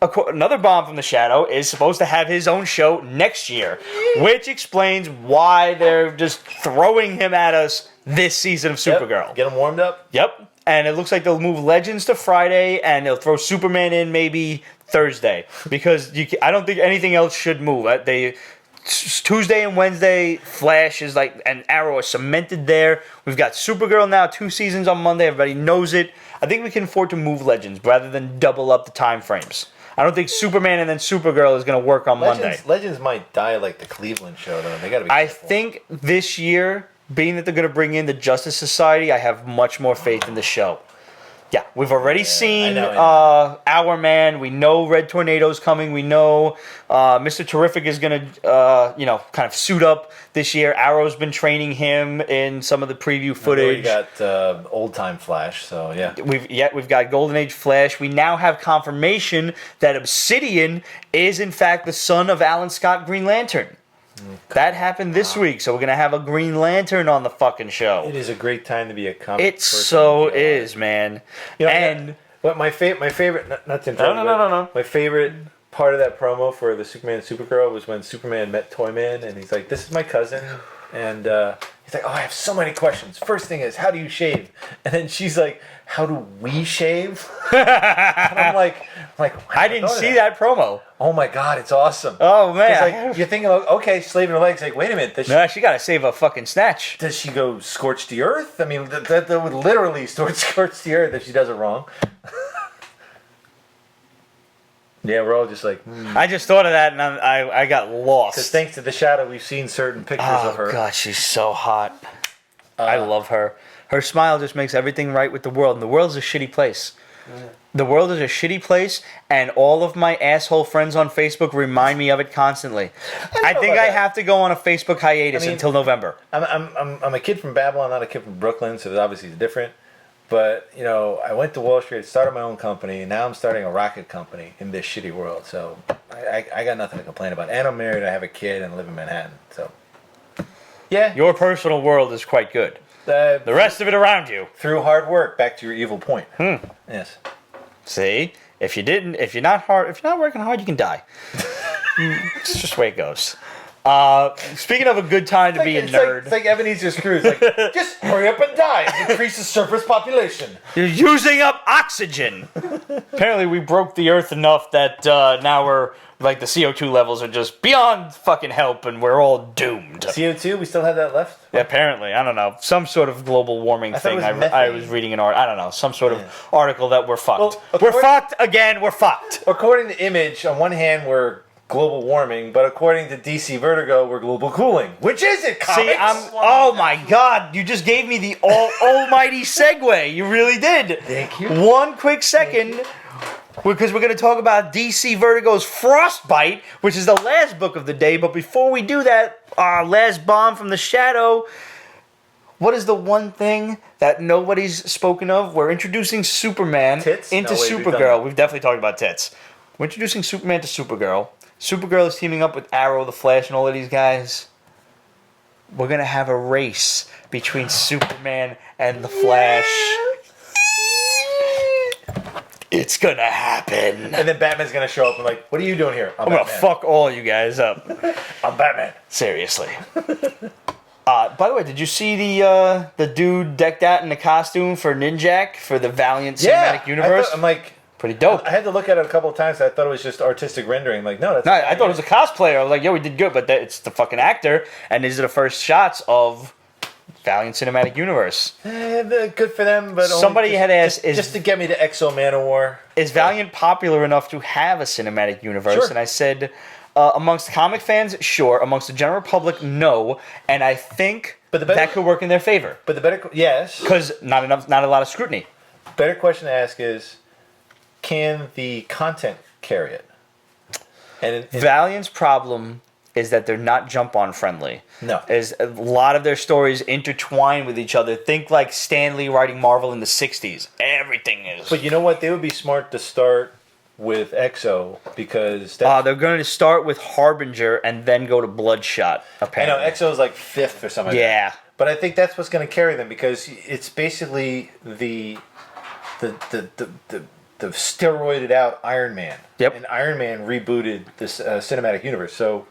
another bomb from the Shadow, is supposed to have his own show next year, which explains why they're just throwing him at us this season of Supergirl. Yep. Get him warmed up. Yep. And it looks like they'll move Legends to Friday, and they'll throw Superman in maybe Thursday, because I don't think anything else should move. Tuesday and Wednesday, Flash is and Arrow is cemented there. We've got Supergirl now, 2 seasons on Monday. Everybody knows it. I think we can afford to move Legends rather than double up the time frames. I don't think Superman and then Supergirl is going to work on Monday. Legends might die like the Cleveland show, though. They got to be careful. I think this year, being that they're going to bring in the Justice Society, I have much more faith in the show. Yeah, we've already seen Our Man. We know Red Tornado's coming. We know Mr. Terrific is going to, kind of suit up this year. Arrow's been training him in some of the preview footage. We got old time Flash, so yeah. We've got Golden Age Flash. We now have confirmation that Obsidian is in fact the son of Alan Scott Green Lantern. That happened this week, so we're going to have a Green Lantern on the fucking show. It is a great time to be a comic It so is, man. And what my favorite, not to interrupt, no. My favorite part of that promo for the Superman and Supergirl was when Superman met Toyman, and he's like, "This is my cousin," and he's like, "Oh, I have so many questions. First thing is, how do you shave?" And then she's like, "How do we shave?" And I'm like, I didn't see that promo. Oh my God, it's awesome. Oh man, you're thinking, okay, slaving her legs. Like, wait a minute, she got to save a fucking snatch. Does she go scorch the earth? I mean, that would literally scorch the earth if she does it wrong. Yeah, we're all just like... I just thought of that, and I got lost. Because thanks to the Shadow, we've seen certain pictures of her. Oh, God, she's so hot. I love her. Her smile just makes everything right with the world, and the world's a shitty place. Yeah. The world is a shitty place, and all of my asshole friends on Facebook remind me of it constantly. I think I have to go on a Facebook hiatus until November. I'm a kid from Babylon, not a kid from Brooklyn, so obviously it's different. But, I went to Wall Street, started my own company, and now I'm starting a rocket company in this shitty world. So I got nothing to complain about. And I'm married, I have a kid, and live in Manhattan. So, yeah. Your personal world is quite good. The rest of it around you. Through hard work, back to your evil point. Yes. See? If you're not working hard, you can die. It's just the way it goes. Speaking of a good time to be a nerd. It's like Ebenezer Scrooge. Like, just hurry up and die. Increase the surface population. You're using up oxygen. Apparently, we broke the Earth enough that now we're like the CO2 levels are just beyond fucking help, and we're all doomed. CO2, we still have that left? Yeah, apparently, I don't know, some sort of global warming thing. I was reading an article. I don't know, some sort of article that we're fucked. Well, we're fucked again. We're fucked. According to Image, on one hand, we're global warming, but according to DC Vertigo, we're global cooling. Which is it, comics? See, oh my god, you just gave me the almighty segue. You really did. Thank you. One quick second, because we're going to talk about DC Vertigo's Frostbite, which is the last book of the day. But before we do that, our last bomb from the shadow. What is the one thing that nobody's spoken of? We're introducing Superman into Supergirl. We've definitely talked about tits. We're introducing Superman to Supergirl. Supergirl is teaming up with Arrow, the Flash, and all of these guys. We're going to have a race between Superman and the Flash. It's going to happen. And then Batman's going to show up and like, what are you doing here? I'm going to fuck all you guys up. I'm Batman. Seriously. By the way, did you see the dude decked out in the costume for Ninjak for the Valiant Cinematic Universe? I'm like... Pretty dope. I had to look at it a couple of times. I thought it was just artistic rendering. I'm like, no, that's... No, I thought it was a cosplayer. I was like, yo, we did good, but it's the fucking actor, and these are the first shots of Valiant Cinematic Universe. Good for them, but somebody had asked, just to get me to Exo Manowar. Is Valiant popular enough to have a cinematic universe? Sure. And I said, amongst comic fans, sure. Amongst the general public, no. And I think that could work in their favor. But the better, yes, because not a lot of scrutiny. Better question to ask is, can the content carry it? And Valiant's problem is that they're not jump-on friendly. No. Is a lot of their stories intertwine with each other. Think like Stan Lee writing Marvel in the 60s. Everything is. But you know what? They would be smart to start with Exo because... they're going to start with Harbinger and then go to Bloodshot, apparently. I know, Exo is like 5th or something like that. But I think that's what's going to carry them because it's basically the steroided out Iron Man. Yep. And Iron Man rebooted this cinematic universe. So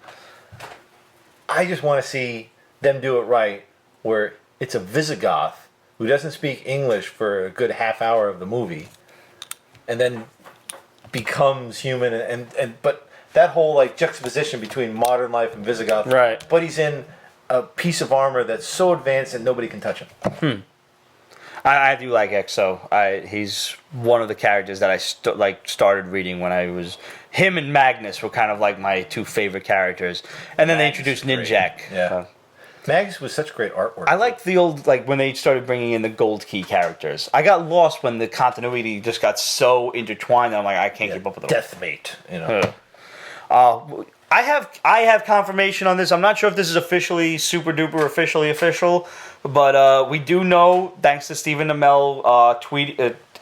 I just want to see them do it right where it's a Visigoth who doesn't speak English for a good half hour of the movie and then becomes human but that whole like juxtaposition between modern life and Visigoth. Right. But he's in a piece of armor that's so advanced that nobody can touch him. I do like Exo. He's one of the characters that I started reading when I was... Him and Magnus were kind of like my two favorite characters. And then they introduced Ninjak. Yeah. Magnus was such great artwork. I like the old... Like, when they started bringing in the Gold Key characters. I got lost when the continuity just got so intertwined that I'm like, I can't keep up with them. Deathmate, you know. I have confirmation on this. I'm not sure if this is officially super duper official, but we do know, thanks to Stephen Amell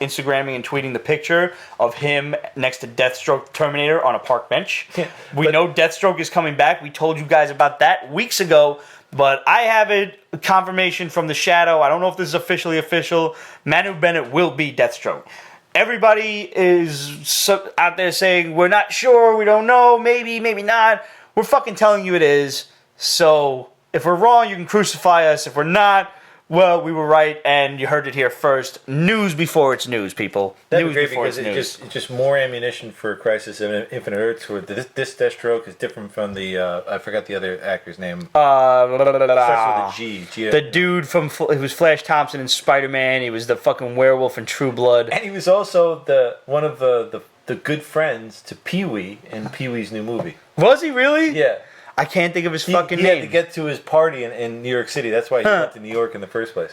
Instagramming and tweeting the picture of him next to Deathstroke Terminator on a park bench. We know Deathstroke is coming back. We told you guys about that weeks ago, but I have a confirmation from the Shadow. I don't know if this is officially official. Manu Bennett will be Deathstroke. Everybody is out there saying, we're not sure, we don't know, maybe not. We're fucking telling you it is. So, if we're wrong, you can crucify us. If we're not, well, we were right, and you heard it here first. News before it's news, people. That'd news be great before because it's it's just more ammunition for Crisis of Infinite Earths. Where this Deathstroke is different from the I forgot the other actor's name. Starts with a G. The dude he was Flash Thompson in Spider-Man. He was the fucking werewolf in True Blood, and he was also one of the good friends to Pee-wee in Pee-wee's new movie. Was he really? Yeah. I can't think of his fucking name. He had to get to his party in New York City. That's why he went to New York in the first place.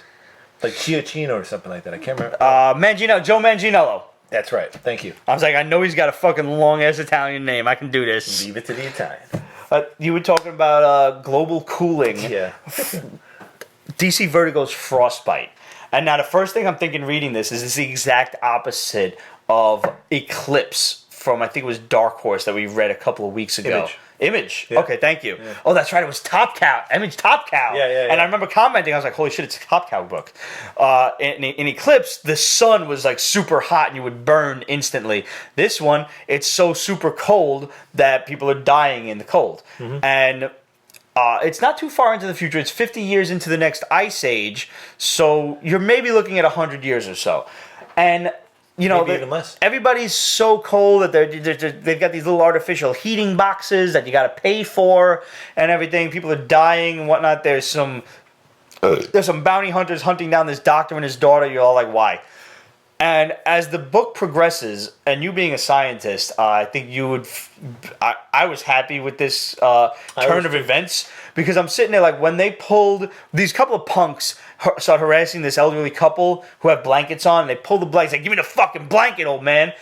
Like Giacchino or something like that. I can't remember. Joe Manganiello. That's right. Thank you. I was like, I know he's got a fucking long-ass Italian name. I can do this. Leave it to the Italian. You were talking about global cooling. Yeah. DC Vertigo's Frostbite. And now the first thing I'm thinking reading this is the exact opposite of Eclipse from, I think it was Dark Horse that we read a couple of weeks ago. Image. Yeah. Okay, thank you. Yeah. Oh, that's right. It was Top Cow. Image Top Cow. Yeah. And I remember commenting. I was like, holy shit, it's a Top Cow book. In Eclipse, the sun was like super hot and you would burn instantly. This one, it's so super cold that people are dying in the cold. Mm-hmm. And it's not too far into the future. It's 50 years into the next ice age, so you're maybe looking at 100 years or so. And you know, Maybe even less. Everybody's so cold that they've got these little artificial heating boxes that you got to pay for and everything. People are dying and whatnot. There's some bounty hunters hunting down this doctor and his daughter. You're all like, why? And as the book progresses, and you being a scientist, I think you would. I was happy with this turn of events because I'm sitting there like when they pulled these couple of punks start harassing this elderly couple who have blankets on. And they pull the blankets, like, give me the fucking blanket, old man.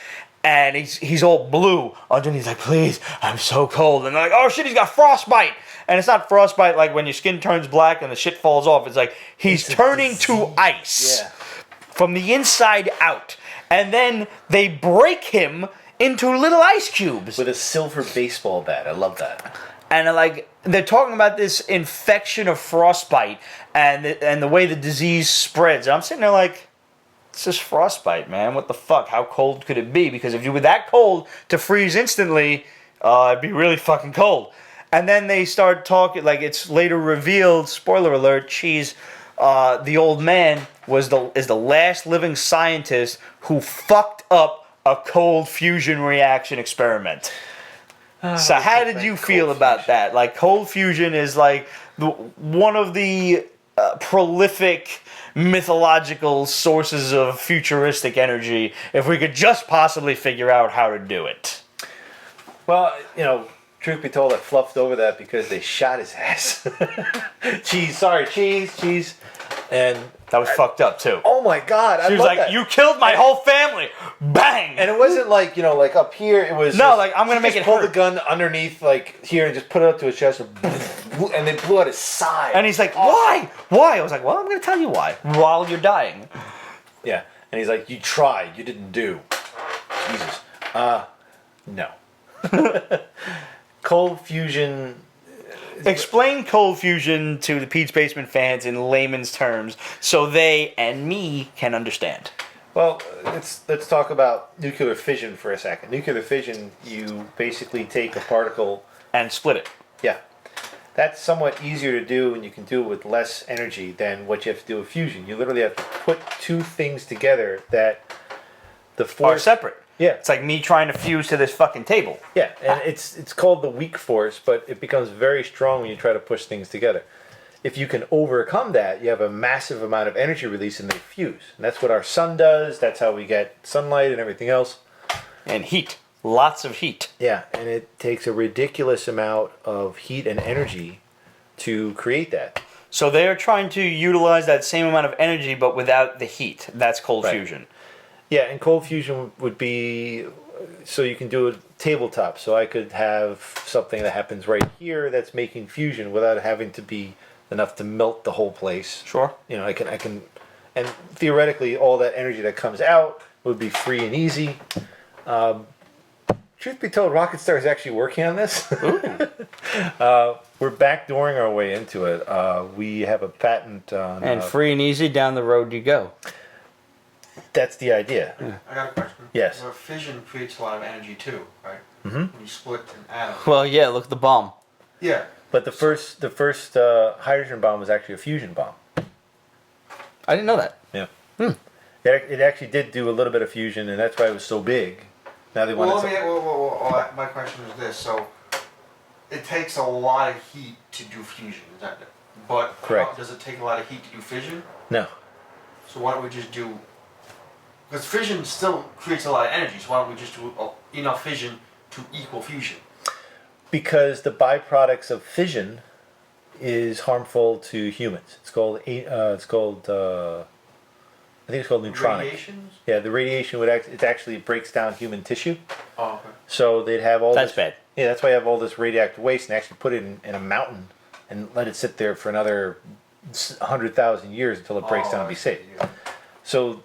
And he's all blue underneath. He's like, please, I'm so cold. And they're like, oh shit, he's got frostbite. And it's not frostbite like when your skin turns black and the shit falls off. It's like he's turning to ice. Yeah. From the inside out. And then they break him into little ice cubes. With a silver baseball bat. I love that. And like they're talking about this infection of frostbite and the way the disease spreads. And I'm sitting there like, it's just frostbite, man. What the fuck? How cold could it be? Because if you were that cold to freeze instantly, it'd be really fucking cold. And then they start talking, like it's later revealed, spoiler alert, the old man is the last living scientist who fucked up a cold fusion reaction experiment. So how did you feel about that? Like cold fusion is like one of the prolific mythological sources of futuristic energy. If we could just possibly figure out how to do it. Well, you know, truth be told, I fluffed over that because they shot his ass. Cheese. And that was fucked up too. Oh my god! She was like, that. You killed my whole family! Bang! And it wasn't like, you know, like up here. It was no, like I'm gonna make it pull hurt. the gun underneath, like here, and just put it up to his chest, and they blew out his side. And he's like, why? I was like, well, I'm gonna tell you why. While you're dying. Yeah, and he's like, you tried, you didn't do. Jesus. No. Cold fusion. Explain cold fusion to the Pete's Basement fans in layman's terms so they and me can understand. Well, let's talk about nuclear fission for a second. Nuclear fission, you basically take a particle and split it. Yeah. That's somewhat easier to do, and you can do it with less energy than what you have to do with fusion. You literally have to put two things together that the force are separate. Yeah. It's like me trying to fuse to this fucking table. Yeah, and it's called the weak force, but it becomes very strong when you try to push things together. If you can overcome that, you have a massive amount of energy release and they fuse. And that's what our sun does. That's how we get sunlight and everything else. And heat. Lots of heat. Yeah, and it takes a ridiculous amount of heat and energy to create that. So they're trying to utilize that same amount of energy but without the heat. That's cold fusion. Yeah, and cold fusion would be, so you can do it tabletop. So I could have something that happens right here that's making fusion without having to be enough to melt the whole place. Sure. You know, I can, and theoretically, all that energy that comes out would be free and easy. Truth be told, Rocket Star is actually working on this. We're backdooring our way into it. We have a patent on... And free and easy, down the road you go. That's the idea. Yeah. I got a question. Yes. Well, fission creates a lot of energy too, right? Mm-hmm. When you split an atom. Well, yeah, look at the bomb. Yeah. But the first hydrogen bomb was actually a fusion bomb. I didn't know that. Yeah. It actually did do a little bit of fusion, and that's why it was so big. Now they want my question is this: so it takes a lot of heat to do fusion, is that it? But correct. Does it take a lot of heat to do fission? No. So why don't we just do? Because fission still creates a lot of energy. So why don't we just do enough fission to equal fusion? Because the byproducts of fission is harmful to humans. It's called I think it's called neutronic. Radiations? Yeah, the radiation it actually breaks down human tissue. Oh, okay. So they'd have all That's this, bad. Yeah, that's why you have all this radioactive waste and actually put it in a mountain and let it sit there for another 100,000 years until it breaks down and be safe. Yeah. So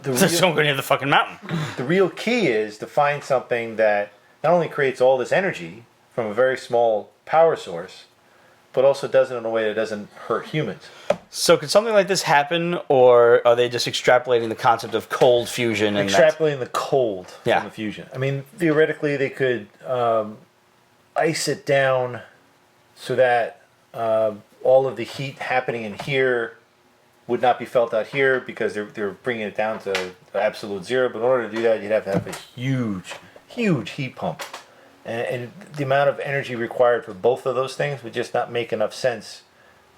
Just don't go near the fucking mountain. the real key is to find something that not only creates all this energy from a very small power source, but also does it in a way that doesn't hurt humans. So could something like this happen, or are they just extrapolating the concept of cold fusion? And Extrapolating the cold from the fusion. I mean, theoretically, they could ice it down so that all of the heat happening in here would not be felt out here because they're bringing it down to absolute zero. But in order to do that, you'd have to have a huge heat pump. And the amount of energy required for both of those things would just not make enough sense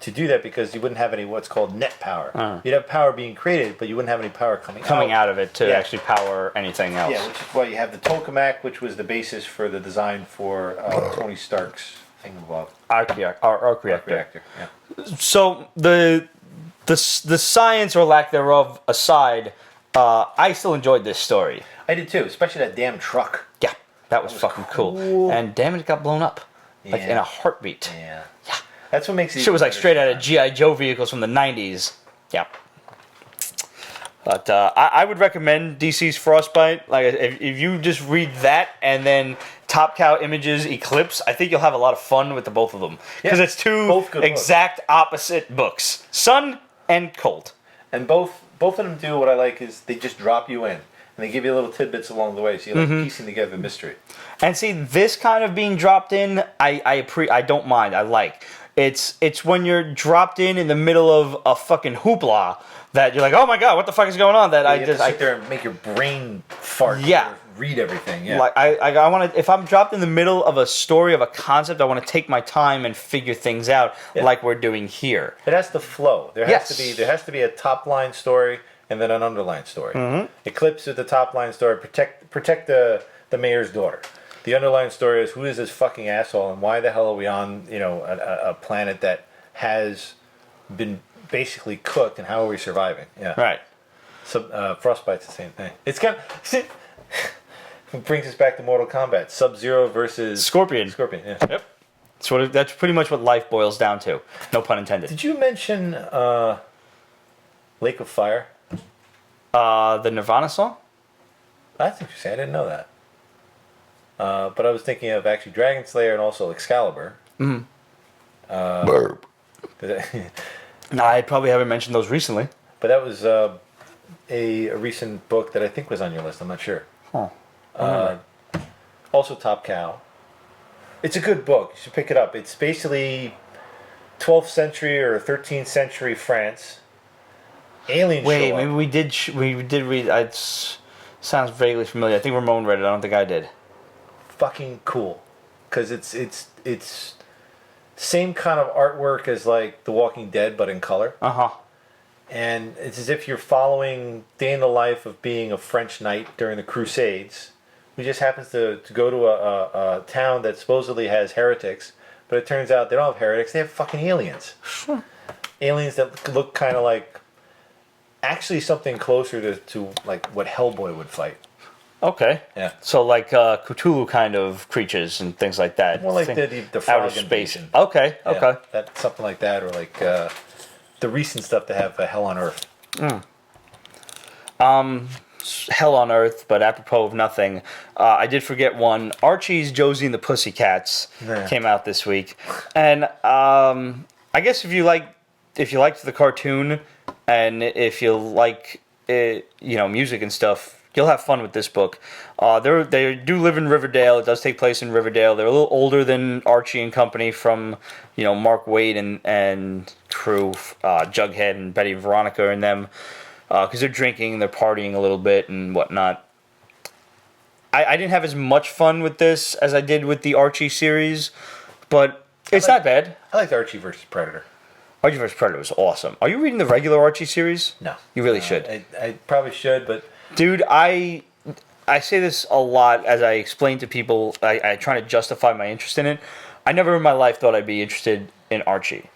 to do that because you wouldn't have any what's called net power. You'd have power being created, but you wouldn't have any power coming out of it to actually power anything else. Yeah, which is why you have the tokamak, which was the basis for the design for Tony Stark's thingamabob. Arc reactor. Yeah. So the science or lack thereof aside, I still enjoyed this story. I did too, especially that damn truck. Yeah, that was fucking cool. And damn it got blown up. Like in a heartbeat. Yeah. That's what makes it. Shit was like straight out of G.I. Joe vehicles from the 90s. Yeah. But I would recommend DC's Frostbite. Like if you just read that and then Top Cow Images Eclipse, I think you'll have a lot of fun with the both of them. Because it's two exact opposite books. Sun and cold. And both of them do what I like is they just drop you in. And they give you little tidbits along the way, so you're like piecing together the mystery. And see, this kind of being dropped in, I don't mind. I like. It's when you're dropped in the middle of a fucking hoopla that you're like, oh my god, what the fuck is going on? That you sit there and make your brain fart. Yeah. Read everything. Yeah. Like I want to. If I'm dropped in the middle of a story of a concept, I want to take my time and figure things out, like we're doing here. It has to flow. There has to be a top line story and then an underline story. Eclipse is the top line story. Protect the mayor's daughter. The underlying story is who is this fucking asshole and why the hell are we on a planet that has been basically cooked and how are we surviving? Yeah. Right. So Frostbite's the same thing. It's kind of it brings us back to Mortal Kombat. Sub-Zero versus Scorpion. Yeah. Yep. That's pretty much what life boils down to. No pun intended. Did you mention Lake of Fire? The Nirvana song? That's interesting. I didn't know that. But I was thinking of actually Dragon Slayer and also Excalibur. Burp. No, I probably haven't mentioned those recently. But that was a recent book that I think was on your list. I'm not sure. Huh. Also Top Cow. It's a good book. You should pick it up. It's basically 12th century or 13th century France. Aliens show up. Maybe we did read. It sounds vaguely familiar. I think Ramon read it. I don't think I did. Fucking cool, because it's same kind of artwork as like The Walking Dead, but in color. And it's as if you're following day in the life of being a French knight during the Crusades, who just happens to go to a town that supposedly has heretics, but it turns out they don't have heretics. They have fucking aliens. Aliens that look kind of like actually something closer to like what Hellboy would fight. Okay. Yeah. So like Cthulhu kind of creatures and things like that. More like the frog outer space. invasion. Okay. Yeah, Okay. That's something like that, or like the recent stuff to have Hell on Earth. Hell on Earth, but apropos of nothing, I did forget one. Archie's Josie and the Pussycats came out this week, and I guess if you liked the cartoon and if you like music and stuff, you'll have fun with this book. They do live in Riverdale. It does take place in Riverdale. They're a little older than Archie and company from, Mark Waid and crew, Jughead and Betty and Veronica and them, because they're drinking, they're partying a little bit and whatnot. I didn't have as much fun with this as I did with the Archie series, but it's not bad. I liked Archie versus Predator. Archie vs. Predator was awesome. Are you reading the regular Archie series? No. You really should. I probably should, but... Dude, I say this a lot as I explain to people. I try to justify my interest in it. I never in my life thought I'd be interested in Archie.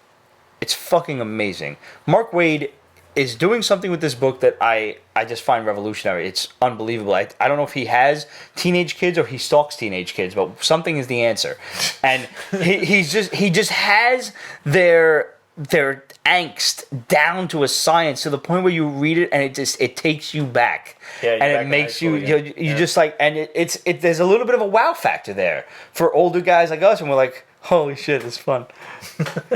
It's fucking amazing. Mark Waid is doing something with this book that I just find revolutionary. It's unbelievable. I don't know if he has teenage kids or he stalks teenage kids, but something is the answer. And he just has their angst down to a science to the point where you read it and it takes you back. Yeah, and it makes you just like, and there's a little bit of a wow factor there for older guys like us, and we're like, holy shit, it's fun.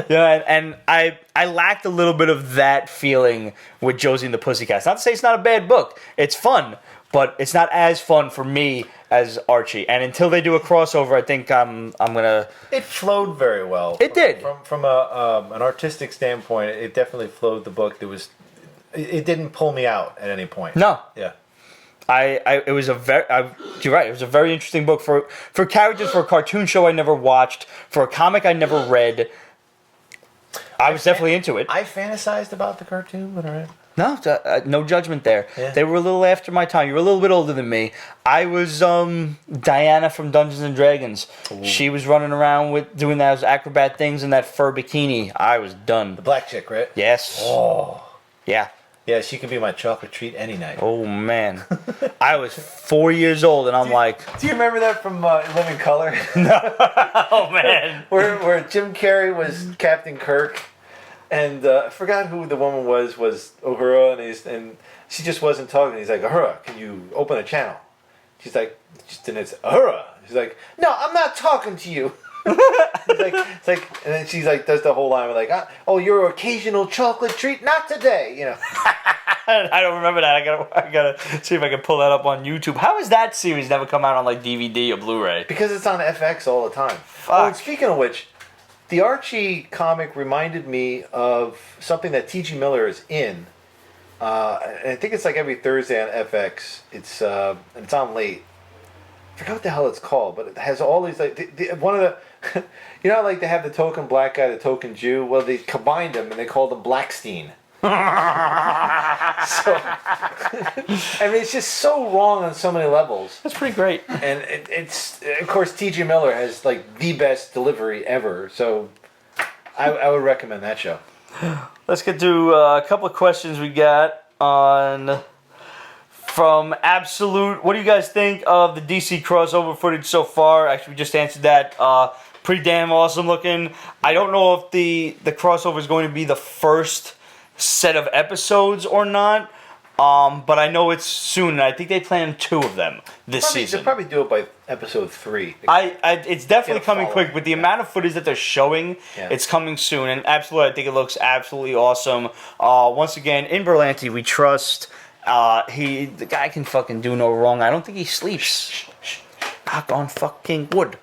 And I lacked a little bit of that feeling with Josie and the Pussycats. Not to say it's not a bad book, it's fun, but it's not as fun for me as Archie. And until they do a crossover, I think I'm gonna. It flowed very well. It did. From an artistic standpoint. It definitely flowed the book. It didn't pull me out at any point. No. Yeah. It was you're right. It was a very interesting book for characters, for a cartoon show I never watched, for a comic I never read. I was definitely into it. I fantasized about the cartoon, but alright. No, no judgment there. Yeah. They were a little after my time. You were a little bit older than me. I was Diana from Dungeons and Dragons. Ooh. She was running around doing those acrobat things in that fur bikini. I was done. The black chick, right? Yes. Oh. Yeah. Yeah, she could be my chocolate treat any night. Oh, man. I was 4 years old, and I'm like... Do you remember that from Living Color? No. Oh, man. where Jim Carrey was Captain Kirk, and I forgot who the woman was Uhura, and she just wasn't talking. He's like, Uhura, can you open a channel? She's like, and it's Uhura. She's like, no, I'm not talking to you. It's like, and then she's like, does the whole line like, oh, your occasional chocolate treat, not today, you know. I don't remember that. I gotta see if I can pull that up on YouTube. How has that series never come out on like DVD or Blu-ray? Because it's on FX all the time. Fuck. Oh, and speaking of which, the Archie comic reminded me of something that T.G. Miller is in. And I think it's like every Thursday on FX. It's on late. I forgot what the hell it's called, but it has all these like one of the. You know, like they have the token black guy, the token Jew. Well, they combined them and they called him Blackstein. So, I mean, it's just so wrong on so many levels. That's pretty great. And it's of course T.J. Miller has like the best delivery ever. So, I would recommend that show. Let's get to a couple of questions we got on. From Absolute, what do you guys think of the DC crossover footage so far? Actually, we just answered that. Pretty damn awesome looking. I don't know if the crossover is going to be the first set of episodes or not, but I know it's soon. I think they plan 2 of them this season. They'll probably do it by episode 3. It's definitely coming quick. With the amount of footage that they're showing, it's coming soon. And absolutely, I think it looks absolutely awesome. Once again, in Berlanti, we trust... the guy can fucking do no wrong. I don't think he sleeps. Knock on fucking wood.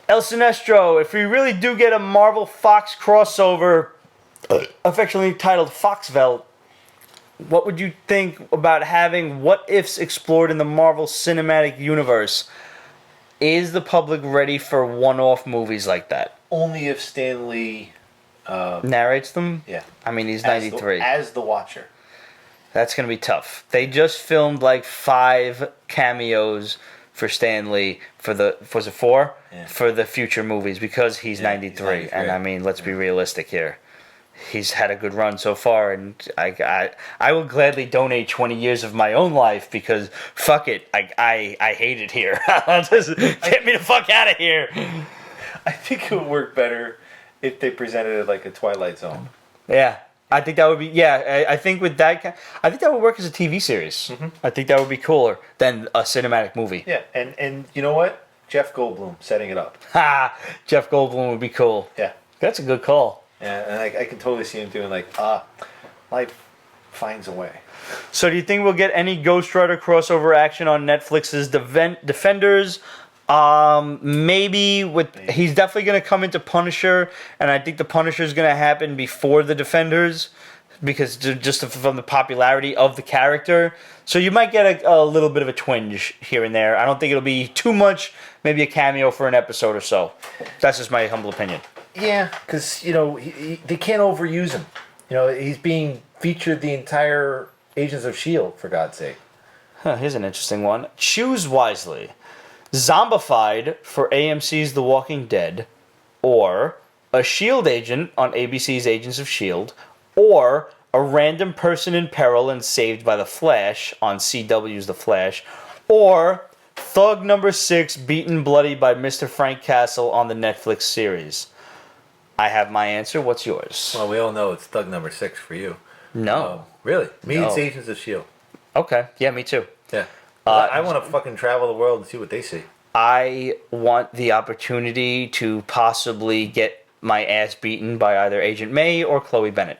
El Sinestro, if we really do get a Marvel Fox crossover, affectionately titled Foxville, what would you think about having What-ifs explored in the Marvel Cinematic Universe? Is the public ready for one-off movies like that? Only if Stan Lee narrates them? Yeah. I mean, he's 93. As the Watcher. That's going to be tough. They just filmed like 5 cameos for Stan Lee for was it 4? Yeah. For the future movies because he's 93. And I mean, let's be realistic here. He's had a good run so far, and I will gladly donate 20 years of my own life because fuck it, I hate it here. Just get me the fuck out of here. I think it would work better if they presented it like a Twilight Zone. Yeah. I think that would be, I think with that, I think that would work as a TV series. Mm-hmm. I think that would be cooler than a cinematic movie. Yeah, and you know what? Jeff Goldblum setting it up. Ha! Jeff Goldblum would be cool. Yeah. That's a good call. Yeah, and I can totally see him doing like, life finds a way. So do you think we'll get any Ghostrider crossover action on Netflix's Defenders? Maybe he's definitely going to come into Punisher, and I think the Punisher is going to happen before the Defenders because just from the popularity of the character. So you might get a little bit of a twinge here and there. I don't think it'll be too much. Maybe a cameo for an episode or so. That's just my humble opinion. Yeah, because they can't overuse him. He's being featured the entire Agents of S.H.I.E.L.D. for God's sake. Here's an interesting one. Choose wisely. Zombified for AMC's The Walking Dead, or a S.H.I.E.L.D. agent on ABC's Agents of S.H.I.E.L.D., or a random person in peril and saved by The Flash on CW's The Flash, or Thug number 6 beaten bloody by Mr. Frank Castle on the Netflix series. I have my answer. What's yours? Well, we all know it's Thug number 6 for you. No. Really? Me, No. it's Agents of S.H.I.E.L.D. Okay. Yeah, me too. Yeah. I want to fucking travel the world and see what they see. I want the opportunity to possibly get my ass beaten by either Agent May or Chloe Bennett.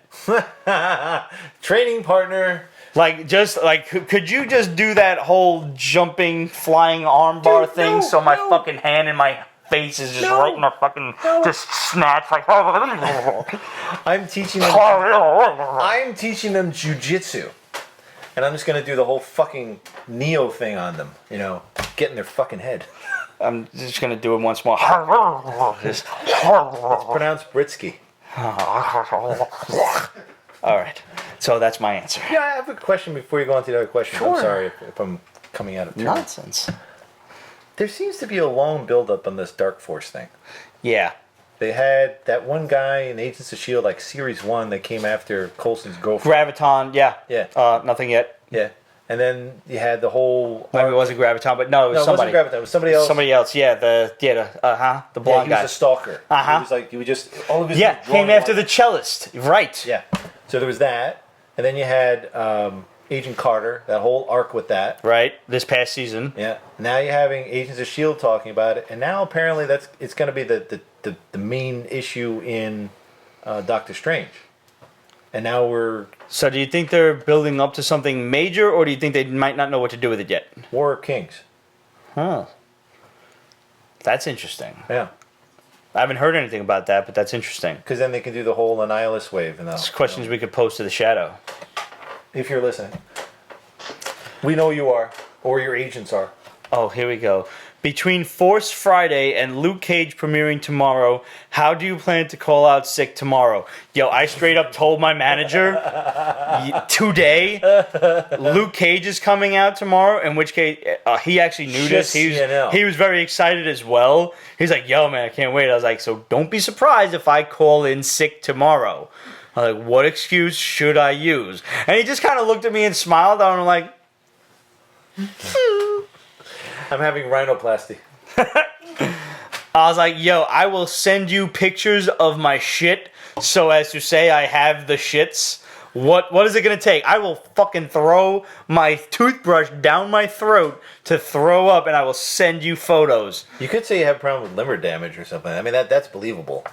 Training partner Like, just, like, could you just do that whole jumping, flying armbar thing no, so my no. fucking hand and my face is just right in the fucking, just snatch, like, I'm teaching them jujitsu. And I'm just going to do the whole fucking Neo thing on them, you know, get in their fucking head. I'm just gonna do it once more. Just, It's pronounced Britsky. alright, so that's my answer. Yeah, I have a question before you go on to the other question. Sure. I'm sorry if I'm coming out of turn. Nonsense. There seems to be a long build-up on this Dark Force thing. Yeah. They had that one guy in Agents of S.H.I.E.L.D., like Series 1, that came after Coulson's girlfriend. Graviton, yeah. Yeah. Nothing yet. Yeah. And then you had the whole... Maybe it wasn't Graviton, but no, it was No, somebody. it wasn't Graviton. It was somebody else. Somebody else, yeah. The Yeah, blonde he was guy. a stalker. Uh-huh. He was like, he would just... All of his Yeah, drawing came after the lines- cellist. Right. Yeah. So there was that. And then you had Agent Carter, that whole arc with that. Right. This past season. Yeah. Now you're having Agents of S.H.I.E.L.D. talking about it. And now apparently it's going to be the main issue in Doctor Strange. And now we're... So do you think they're building up to something major, or do you think they might not know what to do with it yet? War of Kings. Huh. That's interesting. Yeah. I haven't heard anything about that, but that's interesting. Because then they can do the whole Annihilus wave. And It's questions we could pose to the Shadow. if you're listening. We know you are. Or your agents are. Oh, here we go. Between Force Friday and Luke Cage premiering tomorrow, how do you plan to call out sick tomorrow? Yo, I straight up told my manager today Luke Cage is coming out tomorrow, in which case he actually knew this. He was very excited as well. He's like, yo, man, I can't wait. I was like, so don't be surprised if I call in sick tomorrow. I was like, what excuse should I use? And he just kind of looked at me and smiled. And I'm like, I'm having rhinoplasty. I was like, yo, I will send you pictures of my shit so as to say I have the shits. What is it going to take? I will fucking throw my toothbrush down my throat to throw up, and I will send you photos. You could say you have a problem with liver damage or something. I mean, that's believable.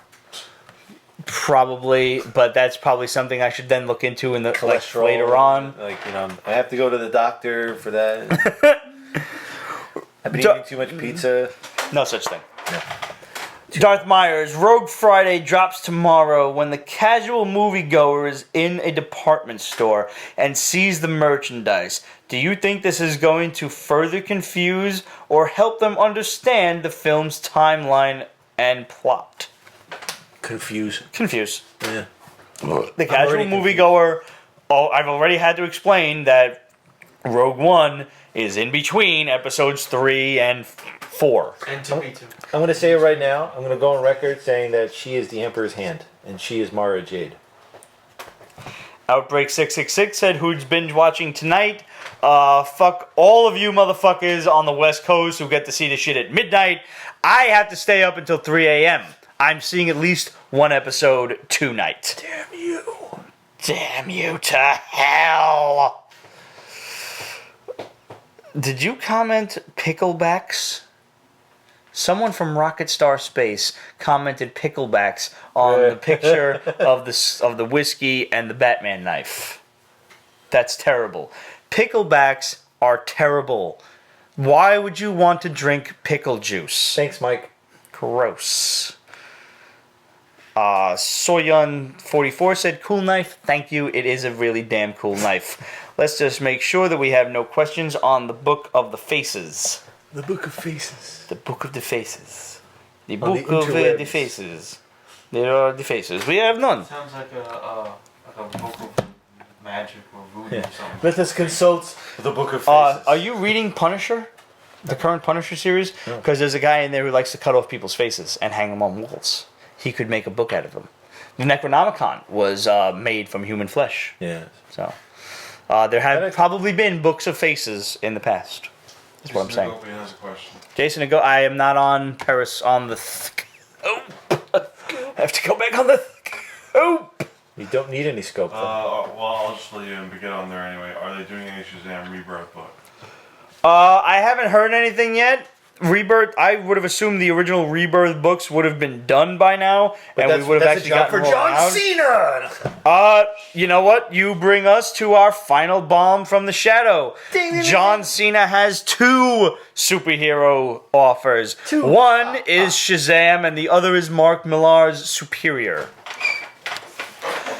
Probably, but that's probably something I should then look into in the Cholesterol, later on. Like, you know, I have to go to the doctor for that. I've been eating too much pizza. No such thing. No. Darth Myers, Rogue Friday drops tomorrow when the casual moviegoer is in a department store and sees the merchandise. Do you think this is going to further confuse or help them understand the film's timeline and plot? Confuse. The Yeah. casual already moviegoer, I've already had to explain that Rogue One is in between episodes 3 and 4. And to be too. I'm going to say it right now. I'm going to go on record saying that she is the Emperor's hand, and she is Mara Jade. Outbreak 666 said, who's binge watching tonight? Fuck all of you motherfuckers on the West Coast who get to see the shit at midnight. I have to stay up until 3 a.m. I'm seeing at least one episode tonight. Damn you. Damn you to hell. Did you comment picklebacks? Someone from Rocket Star Space commented picklebacks on the picture of the whiskey and the Batman knife. That's terrible. Picklebacks are terrible. Why would you want to drink pickle juice? Thanks, Mike. Gross. Soyun44 said, cool knife. Thank you. It is a really damn cool knife. Let's just make sure that we have no questions on the Book of the Faces. The Book of Faces. The Book of the Faces. The On the Book of the interwebs. Faces. There are the faces. We have none. Sounds like a book of magic or voodoo or something. Let us consult the Book of Faces. Are you reading Punisher? The current Punisher series? No. Because there's a guy in there who likes to cut off people's faces and hang them on walls. He could make a book out of them. The Necronomicon was made from human flesh. Yeah. So there have probably been books of faces in the past. That's what I'm saying. Jason has a question. Jason, I am not on Paris on the... I have to go back on the... You don't need any scope, though. Well, I'll just let you get on there anyway. Are they doing any Shazam Rebirth book? I haven't heard anything yet. Rebirth, I would have assumed the original Rebirth books would have been done by now, and we would have actually gotten for John Cena. You know what? You bring us to our final bomb from the shadow. Ding, ding, John ding. Cena has 2 superhero offers. One is Shazam, and the other is Mark Millar's Superior.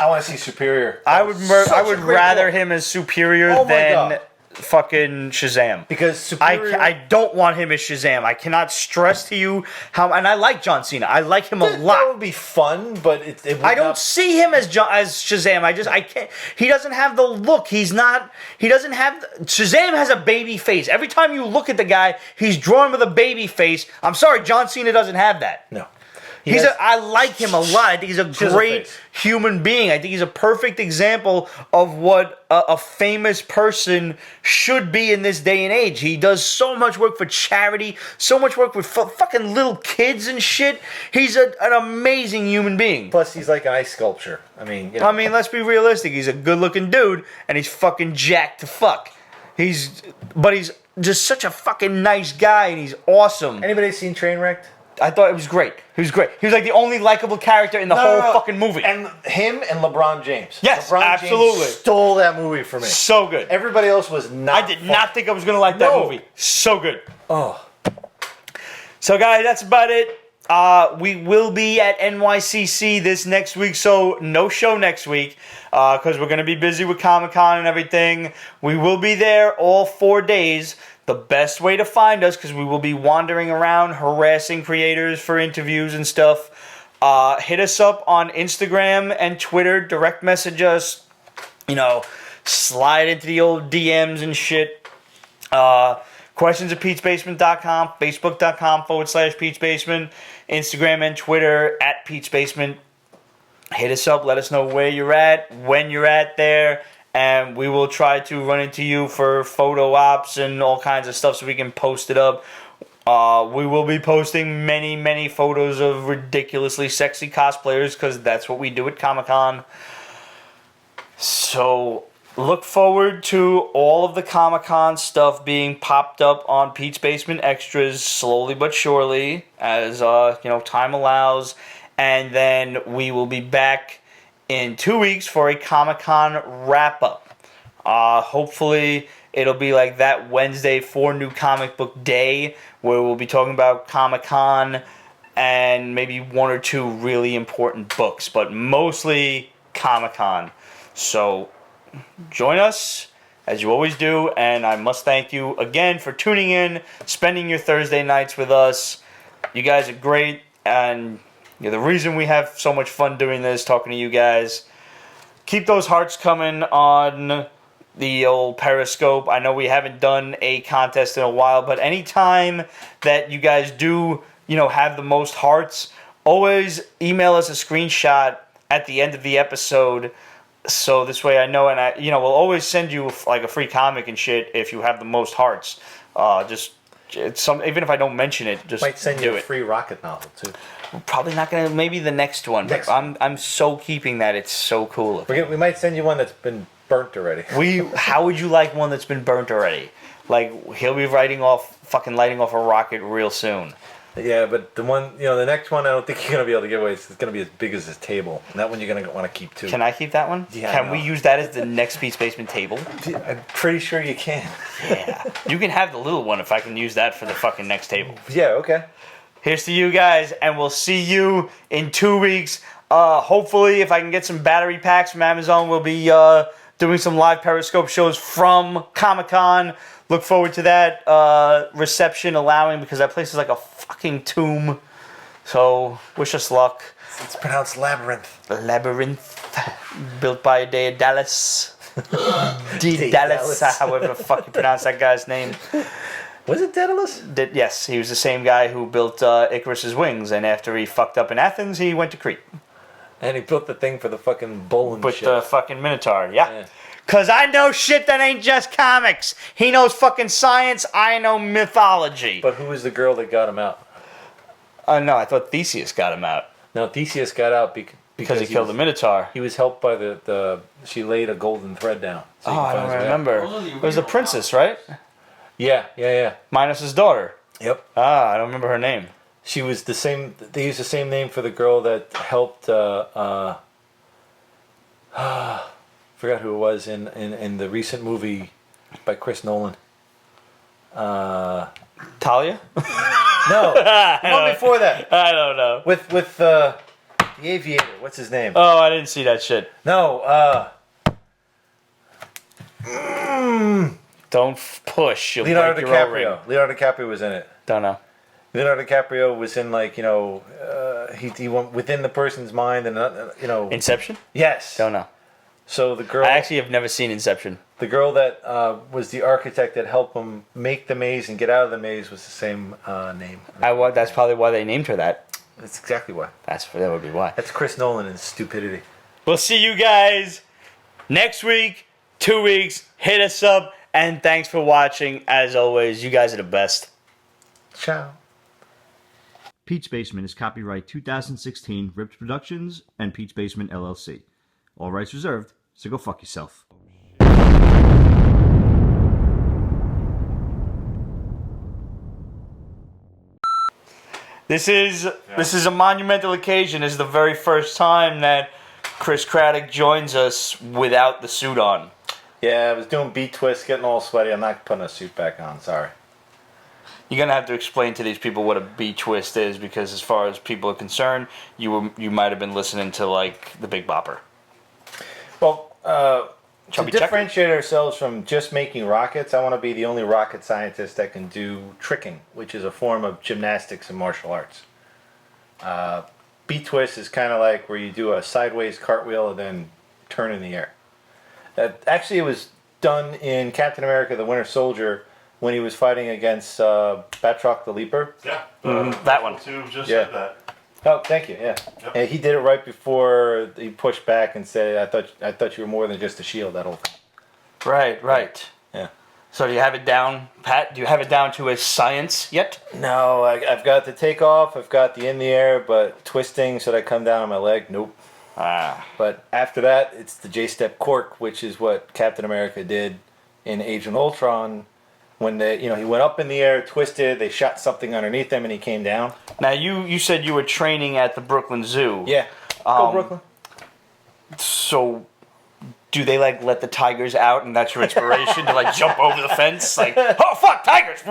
I want to see Superior. I would rather him as Superior Oh my than God. fucking Shazam. Because Superior... I don't want him as Shazam. I cannot stress to you how... And I like John Cena. I like him a lot. That would be fun, but it would I don't not... see him as Shazam. I can't... He doesn't have the look. He doesn't have... Shazam has a baby face. Every time you look at the guy, he's drawn with a baby face. I'm sorry, John Cena doesn't have that. No. I like him a lot. I think he's a great human being. I think he's a perfect example of what a famous person should be in this day and age. He does so much work for charity, so much work with fucking little kids and shit. He's an amazing human being. Plus, he's like an ice sculpture. I mean, you know. Let's be realistic. He's a good-looking dude, and he's fucking jacked to fuck. He's just such a fucking nice guy, and he's awesome. Anybody seen Trainwrecked? I thought it was great. He was great. He was like the only likable character in the whole fucking movie. And him and LeBron James. Yes, LeBron absolutely. James stole that movie for me. So good. Everybody else was not. I did not think I was going to like that movie. So good. Oh. So, guys, that's about it. We will be at NYCC this next week, so no show next week because we're going to be busy with Comic-Con and everything. We will be there all 4 days. The best way to find us, because we will be wandering around harassing creators for interviews and stuff, hit us up on Instagram and Twitter, direct message us, slide into the old DMs and shit. Questions at Pete'sBasement.com, Facebook.com/Pete'sBasement, Instagram and Twitter at Pete'sBasement. Hit us up, let us know where you're at, when you're at there. And we will try to run into you for photo ops and all kinds of stuff so we can post it up. We will be posting many, many photos of ridiculously sexy cosplayers because that's what we do at Comic-Con. So look forward to all of the Comic-Con stuff being popped up on Pete's Basement Extras slowly but surely as time allows. And then we will be back in 2 weeks for a Comic-Con wrap-up. Hopefully, it'll be like that Wednesday for New Comic Book Day, where we'll be talking about Comic-Con and maybe 1 or 2 really important books, but mostly Comic-Con. So, join us, as you always do, and I must thank you again for tuning in, spending your Thursday nights with us. You guys are great, and you're the reason we have so much fun doing this, talking to you guys. Keep those hearts coming on the old Periscope. I know we haven't done a contest in a while, but anytime that you guys do, have the most hearts, always email us a screenshot at the end of the episode. So this way I know, and we'll always send you like a free comic and shit if you have the most hearts. Even if I don't mention it, just might send you do a it. free Rocket novel too. We're probably not gonna. Maybe the next one. But I'm so keeping that. It's so cool. We might send you one that's been burnt already. How would you like one that's been burnt already? Like he'll be lighting off a rocket real soon. Yeah, but the one, the next one, I don't think you're gonna be able to give away. It's gonna be as big as this table, and that one you're gonna want to keep too. Can I keep that one? Yeah. Can we use that as the next Pete's Basement table? I'm pretty sure you can. Yeah. You can have the little one if I can use that for the fucking next table. Yeah. Okay. Here's to you guys, and we'll see you in 2 weeks. Hopefully, if I can get some battery packs from Amazon, we'll be doing some live Periscope shows from Comic-Con. Look forward to that reception allowing, because that place is like a fucking tomb. So, wish us luck. It's pronounced Labyrinth. Labyrinth, built by Dallas. Dallas, however the fuck you pronounce that guy's name. Was it Daedalus? Yes, he was the same guy who built Icarus's wings, and after he fucked up in Athens, he went to Crete. And he built the thing for the fucking bull and With shit. the fucking Minotaur, yeah. Because I know shit that ain't just comics. He knows fucking science, I know mythology. But who was the girl that got him out? No, I thought Theseus got him out. No, Theseus got out because he killed the Minotaur. He was helped by the she laid a golden thread down. So I don't remember. It was the princess, right? Yeah. Minus his daughter. Yep. Ah, I don't remember her name. She was the same. They used the same name for the girl that helped. Forgot who it was in the recent movie by Chris Nolan. Talia? No, the one before that I don't know. with the aviator. What's his name? Oh, I didn't see that shit. No. Don't push. You'll Leonardo break your O-ring. DiCaprio. Leonardo DiCaprio was in it. Don't know. Leonardo DiCaprio was in he went within the person's mind and Inception? Yes. Don't know. So the girl. I actually have never seen Inception. The girl that was the architect that helped him make the maze and get out of the maze was the same name. That's probably why they named her that. That's exactly why. That would be why. That's Chris Nolan and stupidity. We'll see you guys next week, 2 weeks. Hit us up, and thanks for watching. As always, you guys are the best. Ciao. Pete's Basement is copyright 2016 Ripped Productions and Pete's Basement LLC. All rights reserved, so go fuck yourself. This is a monumental occasion. This is the very first time that Chris Craddock joins us without the suit on. Yeah, I was doing beat twists, getting all sweaty. I'm not putting a suit back on. Sorry. You're gonna have to explain to these people what a B-twist is, because as far as people are concerned, you might have been listening to like the Big Bopper. Well, to Chubby Checker? differentiate ourselves from just making rockets, I want to be the only rocket scientist that can do tricking, which is a form of gymnastics and martial arts. B-twist is kind of like where you do a sideways cartwheel and then turn in the air. Actually, it was done in Captain America: The Winter Soldier when he was fighting against Batroc the Leaper. Yeah. That one. Two just Yeah. said that. Oh, thank you. Yeah, Yep. and he did it right before he pushed back and said, "I thought you were more than just a shield." That whole thing. Right. Yeah. So do you have it down, Pat? Do you have it down to a science yet? No, I've got the takeoff. I've got the in the air, but twisting should I come down on my leg? Nope. Ah. But after that, it's the J-step cork, which is what Captain America did in Age of Ultron. When he went up in the air, twisted, they shot something underneath him, and he came down. Now you said you were training at the Brooklyn Zoo. Yeah, go Brooklyn. So do they like let the tigers out, and that's your inspiration to like jump over the fence? Like, oh fuck, tigers!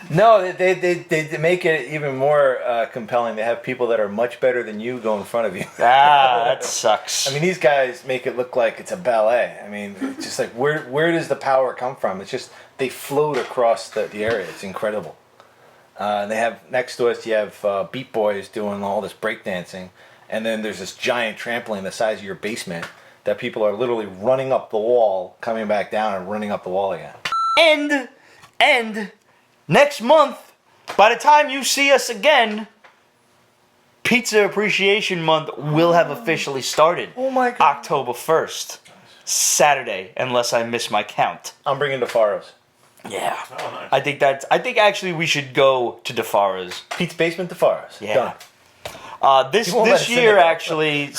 No, they make it even more compelling. They have people that are much better than you go in front of you. Ah, that sucks. I mean, these guys make it look like it's a ballet. I mean, it's just like where does the power come from? It's just they float across the area. It's incredible. And they have next to us, you have Beat Boys doing all this breakdancing, and then there's this giant trampoline the size of your basement that people are literally running up the wall, coming back down, and running up the wall again. And next month, by the time you see us again, Pizza Appreciation Month will have officially started. Oh my God. October 1st. Saturday, unless I miss my count. I'm bringing DeFaro's. Yeah. Oh, nice. I think actually we should go to DeFara's. Pete's Basement DeFaro's. Yeah. Done. This won't let us in year it, though. actually,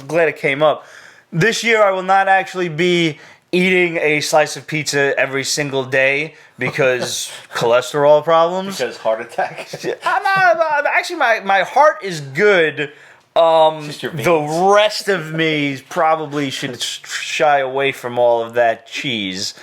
glad it came up. This year I will not actually be eating a slice of pizza every single day because cholesterol problems. Because heart attack. I'm not, actually, my heart is good. Just your veins. The rest of me probably should shy away from all of that cheese.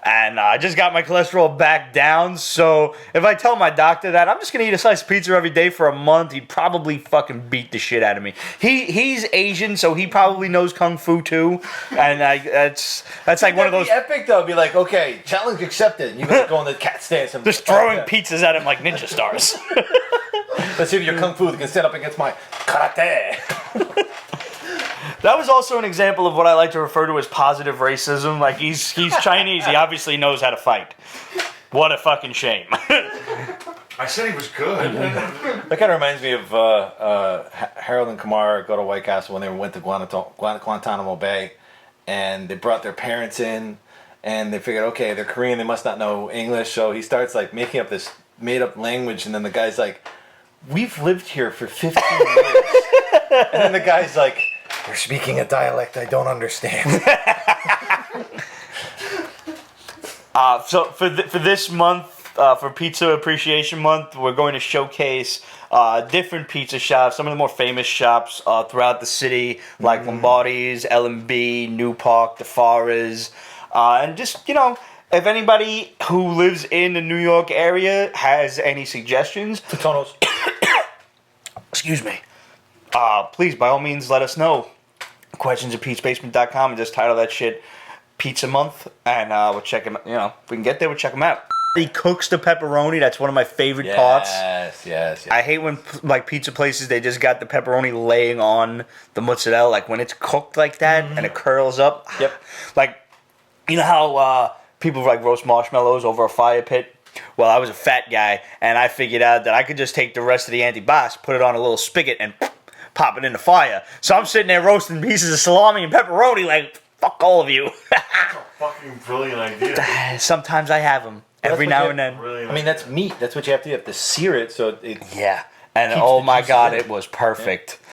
And I just got my cholesterol back down, so if I tell my doctor that I'm just gonna eat a slice of pizza every day for a month, he'd probably fucking beat the shit out of me. He's Asian, so he probably knows kung fu too, and that's like one of those. That'd be epic though. It'd be like, okay, challenge accepted. And you guys go in the cat stance and Just throwing pizzas at him like ninja stars. Let's see if your kung fu can stand up against my karate. That was also an example of what I like to refer to as positive racism. Like, he's Chinese, he obviously knows how to fight. What a fucking shame. I said he was good. That kind of reminds me of Harold and Kumar go to White Castle when they went to Guantanamo Bay, and they brought their parents in, and they figured, okay, they're Korean, they must not know English, so he starts like making up this made-up language, and then the guy's like, we've lived here for 15 years. And then the guy's like, you're speaking a dialect I don't understand. So for this month, for Pizza Appreciation Month, we're going to showcase different pizza shops, some of the more famous shops throughout the city, like Lombardi's, L&B, New Park, DeFara's, and just, you know, if anybody who lives in the New York area has any suggestions, Totonos. excuse me, please, by all means, let us know. Questions at Pete'sBasement.com and just title that shit Pizza Month, and we'll check them. You know, if we can get there, we'll check them out. He cooks the pepperoni. That's one of my favorite parts. Yes. I hate when like pizza places they just got the pepperoni laying on the mozzarella, like when it's cooked like that and it curls up. Yep. Like, you know how people like roast marshmallows over a fire pit? Well, I was a fat guy, and I figured out that I could just take the rest of the antibiotics, put it on a little spigot, and pop it in the fire. So I'm sitting there roasting pieces of salami and pepperoni like, fuck all of you. That's a fucking brilliant idea. Sometimes I have them. Every now and then. Brilliant I mean, that's meat. That's what you have to do. You have to sear it so it. Yeah. And Keeps oh the my juices God, in. it was perfect.